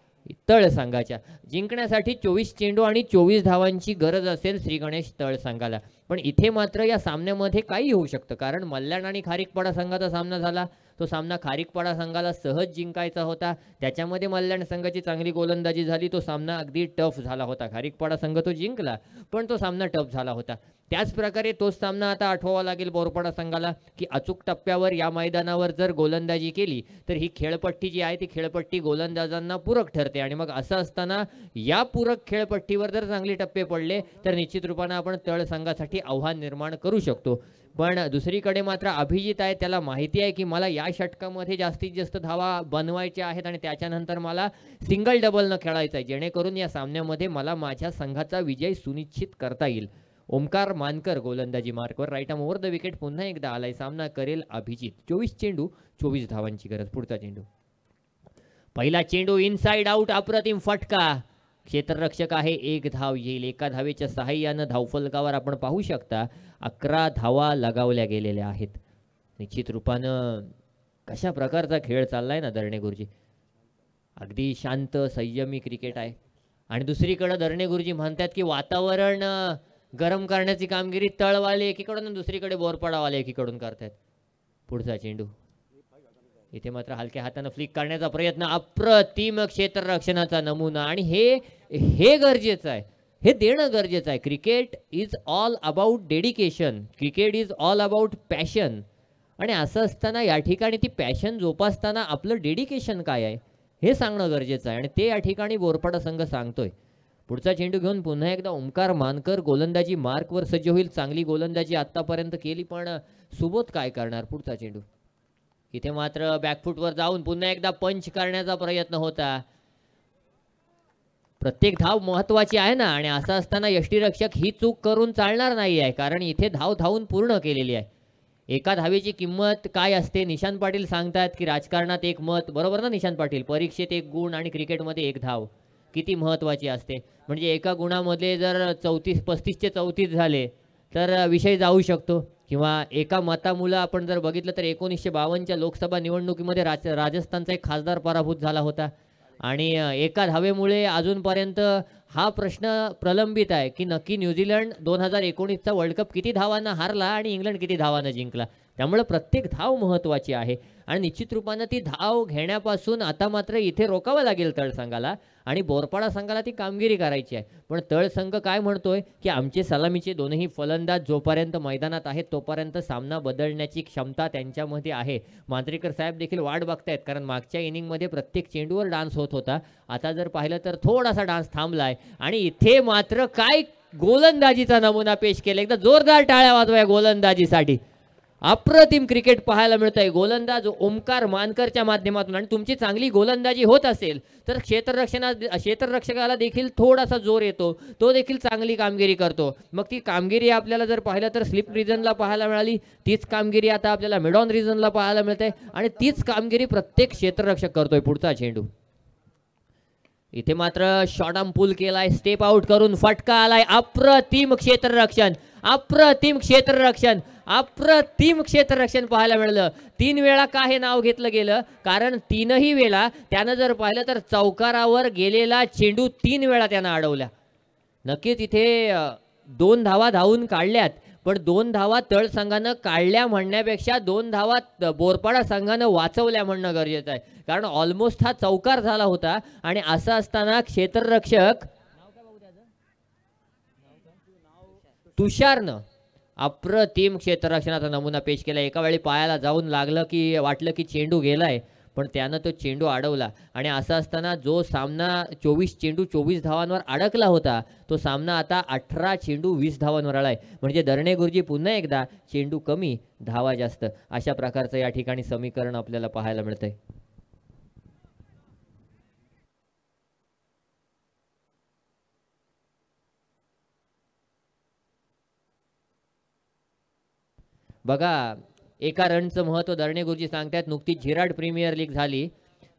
तळ संघाच्या. जिंकण्यासाठी 24 चेंडू आणि 24 धावांची गरज असेल श्री गणेश तळ संघाला. पण इथे मात्र या सामन्यामध्ये काही होऊ शकतं कारण मल्याण आणि खारीकपाडा संघाचा सामना झाला. तो सामना खारीकपाडा संघाला सहज जिंकायचा होता. त्याच्यामध्ये मल्याण संघाची चांगली गोलंदाजी झाली. तो सामना अगदी टफ झाला होता. खारीकपाडा संघ तो जिंकला पण तो सामना टफ झाला होता. त्याच प्रकारे तोच सामना आता आठवावा लागेल बोरपाडा संघाला की अचूक टप्प्यावर या मैदानावर जर गोलंदाजी केली तर ही खेळपट्टी जी आहे ती खेळपट्टी गोलंदाजांना पूरक ठरते. आणि मग असं असताना या पूरक खेळपट्टीवर जर चांगले टप्पे पडले तर निश्चित रूपानं आपण तळ संघासाठी आव्हान निर्माण करू शकतो. पण दुसरीकडे मात्र अभिजित आहे. त्याला माहिती आहे की मला या षटकामध्ये जास्तीत जास्त धावा बनवायच्या आहेत आणि त्याच्यानंतर मला सिंगल डबल न खेळायचं आहे जेणेकरून या सामन्यामध्ये मला माझ्या संघाचा विजय सुनिश्चित करता येईल. ओमकार मानकर गोलंदाजी मार्कवर. Right arm over the wicket. पुन्हा एकदा आलाय. सामना करेल अभिजित. 24 चेंडू 24 धावांची गरज. पुढचा चेंडू पहिला चेंडू इनसाइड आउट. अप्रतिम फटका. क्षेत्ररक्षक आहे. 1 धाव येईल. एका धावेच्या सहाय्यानं धावफलकावर आपण पाहू शकता 11 धावा लगावल्या गेलेल्या आहेत. निश्चित रूपानं कशा प्रकारचा खेळ चाललाय ना दर्णेगुरुजी. अगदी शांत संयमी क्रिकेट आहे. आणि दुसरीकडे दर्णेगुरुजी म्हणतात की वातावरण गरम करण्याची कामगिरी तळवाले एकीकडून आणि दुसरीकडे बोरपाडावाले एकीकडून करतात. पुढचा चेंडू इथे मात्र हलक्या हातानं फ्लिक करण्याचा प्रयत्न. अप्रतिम क्षेत्ररक्षणाचा नमुना. आणि हे गरजेचं आहे. हे देणं गरजेचं आहे. Cricket is all about dedication. Cricket is all about passion. आणि असं असताना या ठिकाणी ती पॅशन जोपासताना आपलं डेडिकेशन काय आहे हे सांगणं गरजेचं आहे आणि ते या ठिकाणी बोरपाडा संघ सांगतोय. पुढचा चेंडू घेऊन पुन्हा एकदा ओमकार मानकर गोलंदाजी मार्कवर सज्ज होईल. चांगली गोलंदाजी आतापर्यंत केली पण सुबोध काय करणार. पुढचा चेंडू इथे मात्र बॅकफुटवर जाऊन पुन्हा एकदा पंच करण्याचा प्रयत्न होता. प्रत्येक धाव महत्वाची आहे ना आणि असं असताना यष्टीरक्षक ही चूक करून चालणार नाही आहे कारण इथे धाव धावून पूर्ण केलेली आहे. एका धावेची किंमत काय असते. निशांत पाटील सांगतात की राजकारणात 1 मत. बरोबर ना निशांत पाटील. परीक्षेत 1 गुण आणि क्रिकेटमध्ये 1 धाव किती महत्वाची असते. म्हणजे एका गुणामध्ये जर 35चे 34 झाले तर विषय जाऊ शकतो. किंवा एका मतामुळे आपण जर बघितलं तर 1952च्या लोकसभा निवडणुकीमध्ये राजस्थानचा एक खासदार पराभूत झाला होता आणि एका धावेमुळे अजूनपर्यंत हा प्रश्न प्रलंबित आहे की नक्की न्यूझीलंड 2019चा वर्ल्ड कप किती धावांना हारला आणि इंग्लंड किती धावांना जिंकला. त्यामुळे प्रत्येक धाव महत्त्वाची आहे आणि निश्चित रूपानं ती धाव घेण्यापासून आता मात्र इथे रोकावं लागेल तळ संघाला आणि बोरपाडा संघाला ती कामगिरी करायची आहे. पण तळ संघ काय म्हणतोय की आमचे सलामीचे दोनही फलंदाज जोपर्यंत मैदानात आहेत तोपर्यंत सामना बदलण्याची क्षमता त्यांच्यामध्ये आहे. मांजरेकर साहेब देखील वाट बघतायत कारण मागच्या इनिंगमध्ये प्रत्येक चेंडूवर डान्स होत होता. आता जर पाहिलं तर थोडासा डान्स थांबलाय आणि इथे मात्र काय गोलंदाजीचा नमुना पेश केला. एकदा जोरदार टाळ्या वाजवा गोलंदाजीसाठी. अप्रतिम क्रिकेट पाहायला मिळतंय. गोलंदाज ओमकार मानकरच्या माध्यमातून आणि तुमची चांगली गोलंदाजी होत असेल तर क्षेत्ररक्षकाला देखील थोडासा जोर येतो. तो देखील चांगली कामगिरी करतो. मग ती कामगिरी आपल्याला जर पाहिलं तर स्लिप रिजनला पाहायला मिळाली. तीच कामगिरी आता आपल्याला मिड ऑन रिजनला पाहायला मिळते आणि तीच कामगिरी प्रत्येक क्षेत्ररक्षक करतोय. पुढचा चेंडू इथे मात्र शॉर्ट आर्म पुल केलाय. स्टेप आउट करून फटका आलाय. अप्रतिम क्षेत्ररक्षण अप्रतिम क्षेत्ररक्षण, अप्रतिम क्षेत्ररक्षण पाहायला मिळालं. 3 वेळा का हे नाव घेतलं गेलं, कारण 3ही वेळा त्यानं जर पाहिलं तर चौकारावर गेलेला चेंडू 3 वेळा त्यानं अडवल्या. नक्कीच इथे 2 धावा धावून काढल्यात, पण 2 धावा तळ संघानं काढल्या म्हणण्यापेक्षा 2 धावा बोरपाडा संघानं वाचवल्या म्हणणं गरजेचं आहे. कारण ऑलमोस्ट हा चौकार झाला होता आणि असं असताना क्षेत्ररक्षक तुषारनं अप्रतिम क्षेत्ररक्षणाचा नमुना पेश केला. एका वेळी पायाला जाऊन लागलं की वाटलं की चेंडू गेलाय, पण त्यानं तो चेंडू अडवला. आणि असं असताना जो सामना 24 चेंडू 24 धावांवर अडकला होता, तो सामना आता 18 चेंडू 20 धावांवर आलाय. म्हणजे दरणे गुरुजी पुन्हा एकदा चेंडू कमी धावा जास्त अशा प्रकारचं या ठिकाणी समीकरण आपल्याला पाहायला मिळतंय. बघा, एका रनचं महत्त्व दरणे गुरुजी सांगतात. नुकतीच झिराड प्रीमियर लीग झाली.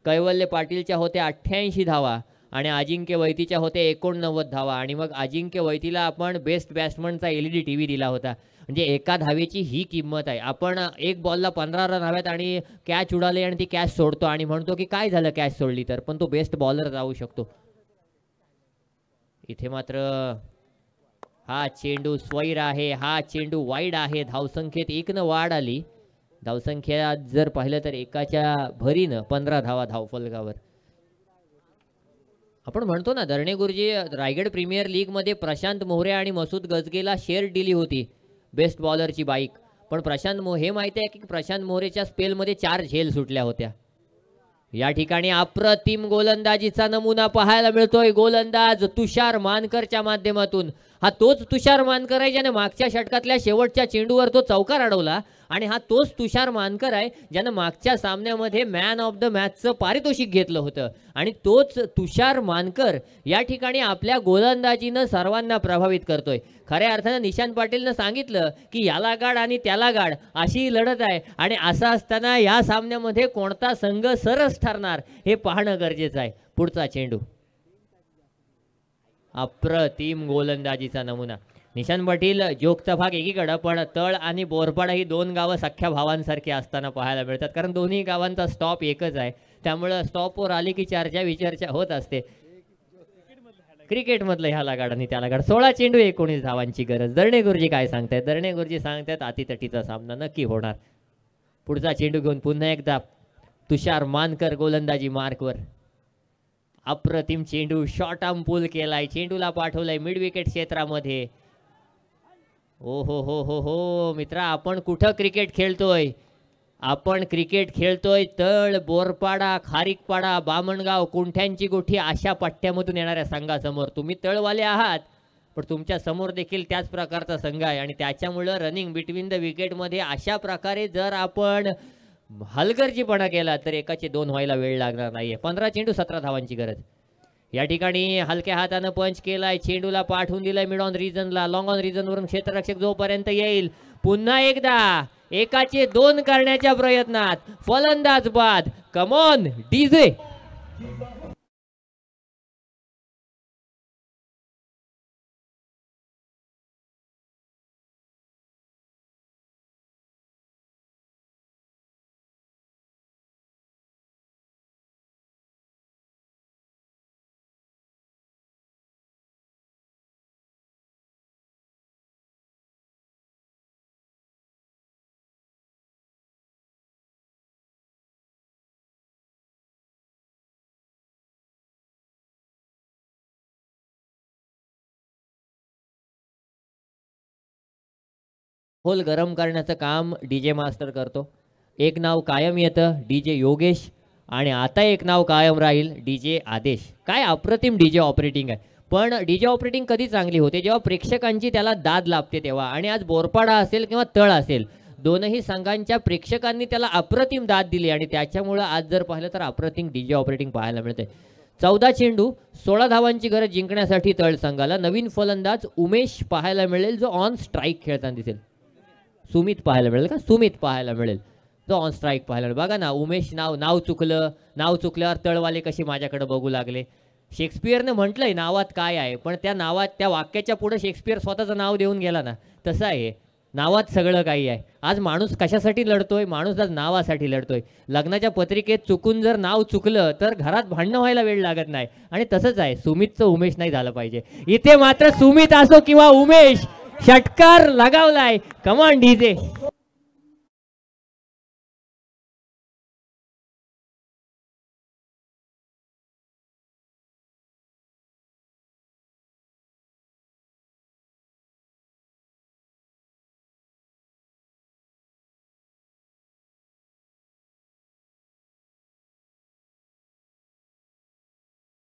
कैवल्य पाटीलच्या होत्या 88 धावा आणि अजिंक्य वैतीच्या होत्या 89 धावा. आणि मग अजिंक्य वैतीला आपण बेस्ट बॅट्समनचा LED TV दिला होता. म्हणजे एका धावेची ही किंमत आहे. आपण एक बॉलला 15 रन हव्यात आणि कॅच उडाले आणि ती कॅच सोडतो आणि म्हणतो की काय झालं कॅच सोडली तर, पण तो बेस्ट बॉलर जाऊ शकतो. इथे मात्र हा चेंडू स्वैर आहे, हा चेंडू वाईड आहे. धावसंख्येत 1 वाढ आली. धावसंख्या जर पाहिलं तर एकाच्या भरीनं 15 धावा धावफलकावर. आपण म्हणतो ना, दरणे गुरुजी रायगड प्रीमियर लीग मध्ये प्रशांत मोहरे आणि मसूद गजगेला शेअर दिली होती बेस्ट बॉलरची बाईक. पण हे माहिती आहे की प्रशांत मोहरेच्या स्पेलमध्ये 4 झेल सुटल्या होत्या. या ठिकाणी अप्रतिम गोलंदाजीचा नमुना पाहायला मिळतोय. गोलंदाज तुषार मानकरच्या माध्यमातून. हा तोच तुषार मानकर आहे ज्याने मागच्या षटकातल्या शेवटच्या चेंडूवर तो चौकार अडवला आणि हा तोच तुषार मानकर आहे ज्यानं मागच्या सामन्यामध्ये मॅन ऑफ द मॅचचं पारितोषिक घेतलं होतं. आणि तोच तुषार मानकर या ठिकाणी आपल्या गोलंदाजीनं सर्वांना प्रभावित करतोय. खऱ्या अर्थानं निशांत पाटीलनं सांगितलं की याला गाड आणि त्याला गाड अशी लढत आहे. आणि असं असताना या सामन्यामध्ये कोणता संघ सरस ठरणार हे पाहणं गरजेचं आहे. पुढचा चेंडू, अप्रतिम गोलंदाजीचा नमुना. निशांत पाटील जोगचा भाग एकीकडं, पण तळ आणि बोरपाडा ही 2 गावं सख्या भावांसारखी असताना पाहायला मिळतात. कारण दोन्ही गावांचा स्टॉप एकच आहे, त्यामुळं स्टॉपवर आली की चर्चा विचर्चा होत असते. क्रिकेटमधलं ह्याला गाड आणि त्याला गाड. 16 चेंडू 19 धावांची गरज. दरणे गुरुजी काय सांगतायत? दरणे गुरुजी सांगतायत अतितटीचा सामना नक्की होणार. पुढचा चेंडू घेऊन पुन्हा एकदा तुषार मानकर गोलंदाजी मार्कवर. अप्रतिम चेंडू, शॉर्ट आर्म पुल केलाय, चेंडूला पाठवलाय मिड विकेट क्षेत्रामध्ये. ओ हो हो हो हो मित्रा, आपण कुठं क्रिकेट खेळतोय? आपण क्रिकेट खेळतोय तळ, बोरपाडा, खारीकपाडा, बामणगाव, कुंठ्यांची गोठी अशा पट्ट्यामधून येणाऱ्या संघासमोर. तुम्ही तळवाले आहात, पण तुमच्या समोर देखील त्याच प्रकारचा संघ आहे. आणि त्याच्यामुळं रनिंग बिटवीन द विकेटमध्ये अशा प्रकारे जर आपण हलगर्जीपणा केला तर एकाचे 2 व्हायला वेळ लागणार नाहीये. 15 चेंडू 17 धावांची गरज. या ठिकाणी हलक्या हातानं पंच केलाय, चेंडूला पाठवून दिलाय मिड ऑन रिजनला. लॉंग ऑन रिजनवरून क्षेत्ररक्षक जोपर्यंत येईल पुन्हा एकदा एकाचे 2 करण्याच्या प्रयत्नात फलंदाज बाद. Come on DJ. होल गरम करण्याचं काम डीजे मास्टर करतो. एक नाव कायम येतं डीजे योगेश आणि आता एक नाव कायम राहील डीजे आदेश. काय अप्रतिम डीजे ऑपरेटिंग आहे. पण डीजे ऑपरेटिंग कधी चांगली होते? जेव्हा प्रेक्षकांची त्याला दाद लाभते तेव्हा. आणि आज बोरपाडा असेल किंवा तळ असेल, दोनही संघांच्या प्रेक्षकांनी त्याला अप्रतिम दाद दिली आणि त्याच्यामुळं आज जर पाहिलं तर अप्रतिम डीजे ऑपरेटिंग पाहायला मिळते. 14 चेंडू 16 धावांची गरज जिंकण्यासाठी तळ संघाला. नवीन फलंदाज उमेश पाहायला मिळेल जो ऑन स्ट्राईक खेळताना दिसेल. सुमित पाहायला मिळेल का? सुमित पाहायला मिळेल जो ऑन स्ट्राईक पाहायला मिळेल. बघा ना, उमेश नाव चुकल्यावर तळवाले कसे माझ्याकडे बघू लागले. शेक्सपियरनं म्हटलंय नावात काय आहे, पण त्या नावात त्या वाक्याच्या पुढे शेक्सपियर स्वतःचं नाव देऊन गेला ना, तसं आहे नावात सगळं काही आहे. आज माणूस कशासाठी लढतोय? माणूस आज नावासाठी लढतोय. लग्नाच्या पत्रिकेत चुकून जर नाव चुकलं तर घरात भांडणं व्हायला वेळ लागत नाही. आणि तसंच आहे, सुमितचं उमेश नाही झालं पाहिजे. इथे मात्र सुमित असो किंवा उमेश, षटकार लगावलाय. कमान डीजे.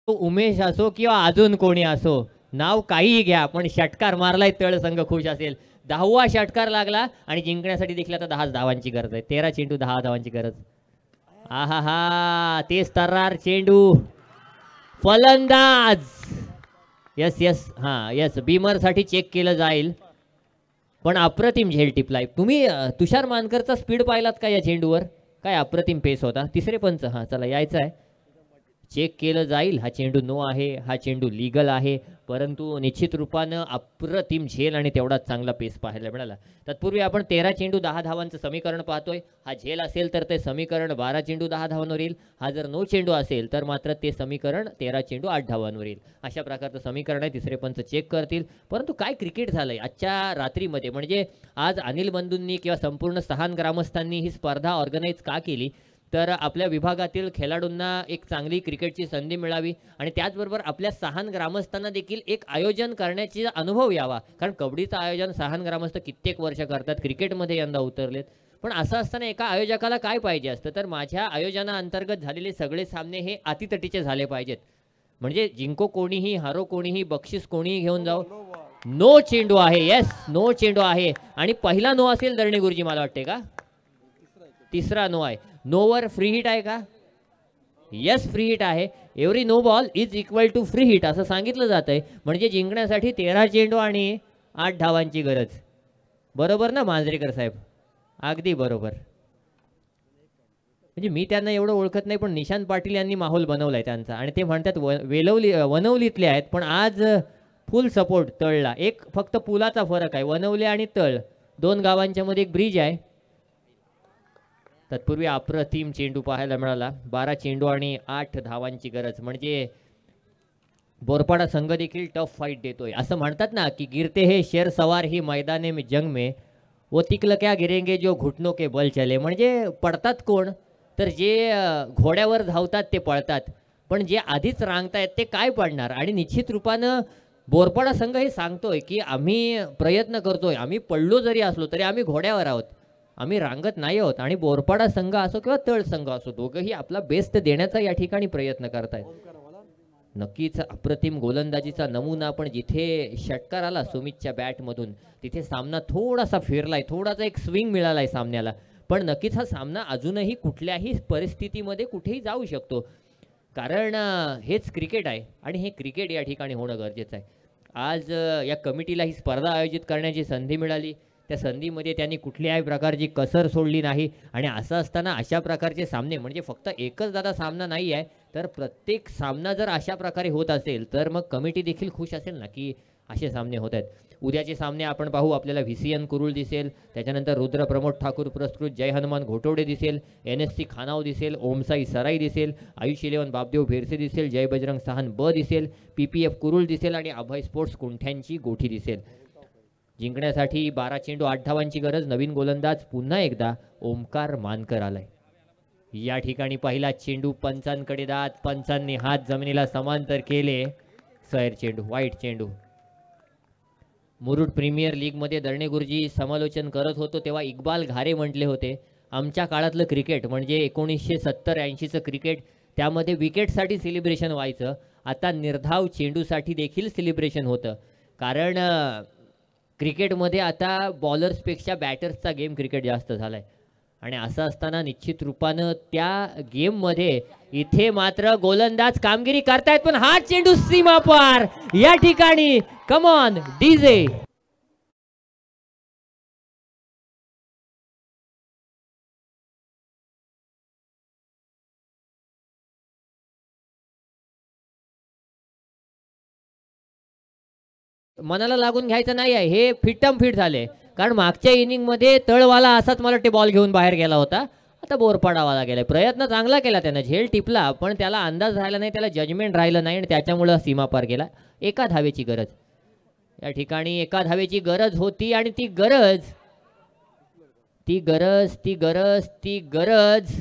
उमेश असो किंवा अजून कोणी असो, नाव काहीही घ्या, पण षटकार मारलाय तळ संघ खुश असेल. 10वा षटकार लागला आणि जिंकण्यासाठी देखील आता 10 धावांची गरज आहे. 13 चेंडू 10 धावांची गरज. आहा हा, तेच तर्रार चेंडू. फलंदाज. यस यस, हां यस, बीमरसाठी चेक केलं जाईल, पण अप्रतिम झेल टिपलाय. तुम्ही तुषार मानकरचा स्पीड पाहिलात का या चेंडूवर? काय अप्रतिम पेस होता. तिसरे पंच, हां चला यायचं आहे, चेक केलं जाईल. हा चेंडू नो आहे, हा चेंडू लीगल आहे, परंतु निश्चित रूपानं अप्रतिम झेल आणि तेवढाच चांगला पेस पाहायला मिळाला. तत्पूर्वी आपण 13 चेंडू 10 धावांचं समीकरण पाहतोय. हा झेल असेल तर ते समीकरण 12 चेंडू 10 धावांवर येईल. हा जर नो चेंडू असेल तर मात्र ते समीकरण 13 चेंडू 8 धावांवर येईल. अशा प्रकारचं समीकरण आहे. तिसरे पंच चेक करतील. परंतु काय क्रिकेट झालंय आजच्या रात्रीमध्ये, म्हणजे आज अनिल बंधूंनी किंवा संपूर्ण सहान ग्रामस्थांनी ही स्पर्धा ऑर्गनाईज का केली, तर आपल्या विभागातील खेळाडूंना एक चांगली क्रिकेटची संधी मिळावी आणि त्याचबरोबर आपल्या सहान ग्रामस्थांना देखील एक आयोजन करण्याचा अनुभव यावा. कारण कबड्डीचं आयोजन सहान ग्रामस्थ कित्येक वर्ष करतात, क्रिकेटमध्ये यंदा उतरलेत. पण असं असताना एका आयोजकाला काय पाहिजे असतं, तर माझ्या आयोजनाअंतर्गत झालेले सगळे सामने हे अतितटीचे झाले पाहिजेत. म्हणजे जिंको कोणीही, हारो कोणीही, बक्षीस कोणीही घेऊन जाओ. नो चेंडू आहे. येस, नो चेंडू आहे. आणि पहिला नो असेल दरणे गुरुजी, मला वाटते का तिसरा नो आहे. नोवर फ्री हिट आहे का? येस, फ्री हिट आहे. Every no ball is equal to free hit असं सांगितलं जात आहे. म्हणजे जिंकण्यासाठी 13 चेंडू आणि 8 धावांची गरज. बरोबर ना मांजरेकर साहेब? अगदी बरोबर. म्हणजे मी त्यांना एवढं ओळखत नाही, पण निशांत पाटील यांनी माहोल बनवलाय त्यांचा आणि ते म्हणतात वनवलीतले आहेत, पण आज फुल सपोर्ट तळला. एक फक्त पुलाचा फरक आहे, वनवले आणि तळ दोन गावांच्या मध्ये एक ब्रिज आहे. तत्पूर्वी अप्रतिम चेंडू पाहायला मिळाला. 12 चेंडू आणि 8 धावांची गरज. म्हणजे बोरपाडा संघ देखील टफ फाईट देतोय. असं म्हणतात ना की गिरते हे शेर सवार ही मैदाने में जंग में, वो तिकल क्या गिरेंगे जो घुटनों के बल चले. म्हणजे पडतात कोण, तर जे घोड्यावर धावतात ते पळतात, पण जे आधीच रांगतायत ते काय पडणार. आणि निश्चित रूपानं बोरपाडा संघ हे सांगतोय की आम्ही प्रयत्न करतोय, आम्ही पडलो जरी असलो तरी आम्ही घोड्यावर आहोत, आम्ही रांगत नाही आहोत. आणि बोरपाडा संघ असो किंवा तळ संघ असो, दोघंही आपला बेस्ट देण्याचा या ठिकाणी प्रयत्न करतायत. नक्कीच अप्रतिम गोलंदाजीचा नमुना. पण जिथे षटकार आला सुमितच्या बॅटमधून, तिथे सामना थोडासा फिरलाय, थोडासा एक स्विंग मिळालाय सामन्याला. पण नक्कीच हा सामना अजूनही कुठल्याही परिस्थितीमध्ये कुठेही जाऊ शकतो, कारण हेच क्रिकेट आहे आणि हे क्रिकेट या ठिकाणी होणं गरजेचं आहे. आज या कमिटीला ही स्पर्धा आयोजित करण्याची संधी मिळाली. त्या संधीमध्ये त्यांनी कुठल्याही प्रकारची कसर सोडली नाही. आणि असं असताना अशा प्रकारचे सामने, म्हणजे फक्त एकच दादा सामना नाही आहे, तर प्रत्येक सामना जर अशा प्रकारे होत असेल तर मग कमिटी देखील खुश असेल ना की असे सामने होत आहेत. उद्याचे सामने आपण पाहू. आपल्याला VCN कुरुल दिसेल, त्याच्यानंतर रुद्र प्रमोद ठाकूर पुरस्कृत जय हनुमान घोटवडे दिसेल, NSC खानाव दिसेल, ओमसाई सराई दिसेल, आयुष 11 बापदेव भेरसे दिसेल, जय बजरंग सहान ब दिसेल, PPF कुरुल दिसेल आणि अभय स्पोर्ट्स कुंठ्यांची गोठी दिसेल. जिंकण्यासाठी 12 चेंडू 8 धावांची गरज. नवीन गोलंदाज पुन्हा एकदा ओमकार मानकर आलाय. या ठिकाणी पहिला चेंडू पंचांकडे दात, पंचांनी हात जमिनीला समांतर केले. सैर चेंडू, वाईट चेंडू. मुरुड प्रीमियर लीग मध्ये दरणे गुरुजी समालोचन करत होतो तेव्हा इक्बाल घारे म्हटले होते, आमच्या काळातलं क्रिकेट म्हणजे 1970-80चं क्रिकेट, त्यामध्ये विकेटसाठी सेलिब्रेशन व्हायचं. आता निर्धाव चेंडूसाठी देखील सेलिब्रेशन होतं. कारण क्रिकेटमध्ये आता बॉलर्सपेक्षा बॅटर्सचा गेम क्रिकेट जास्त झालाय. आणि असं असताना निश्चित रूपानं त्या गेममध्ये इथे मात्र गोलंदाज कामगिरी करतायत, पण हा चेंडू सीमा पार. या ठिकाणी कम ऑन डीजे. मनाला लागून घ्यायचं नाही आहे, हे फिट्टम फिट झाले. कारण मागच्या इनिंगमध्ये तळवाला असाच मला ते बॉल घेऊन बाहेर गेला होता. आता बोरपाडावाला गेलाय. प्रयत्न चांगला केला त्यानं, झेल टिपला, पण त्याला अंदाज राहिला नाही, त्याला जजमेंट राहिलं नाही आणि त्याच्यामुळं सीमा पार गेला. एका धावेची गरज या ठिकाणी, एका धावेची गरज होती आणि ती गरज ती गरज ती गरज ती गरज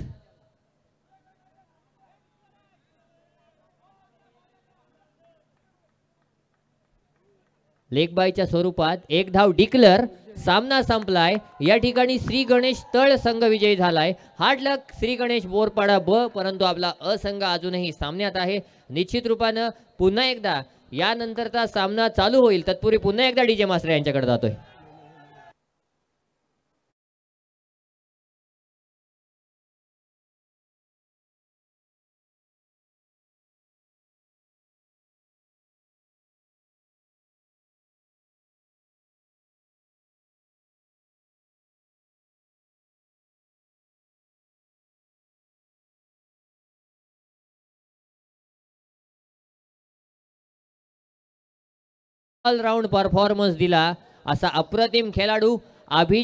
लेग बायच्या स्वरूपात एक धाव डिक्लेअर. सामना संपलाय. या ठिकाणी श्री गणेश तळ संघ विजयी झालाय. हार्ड लक श्री गणेश बोरपाडा ब. परंतु आपला असंघ अजूनही सामन्यात आहे. निश्चित रूपानं पुन्हा एकदा यानंतरचा सामना चालू होईल. तत्पूर्वी पुन्हा एकदा डीजे मास्टर यांच्याकडे जातोय. ऑलराऊंड परफॉर्मन्स दिला असा अप्रतिम खेळाडू अभिजित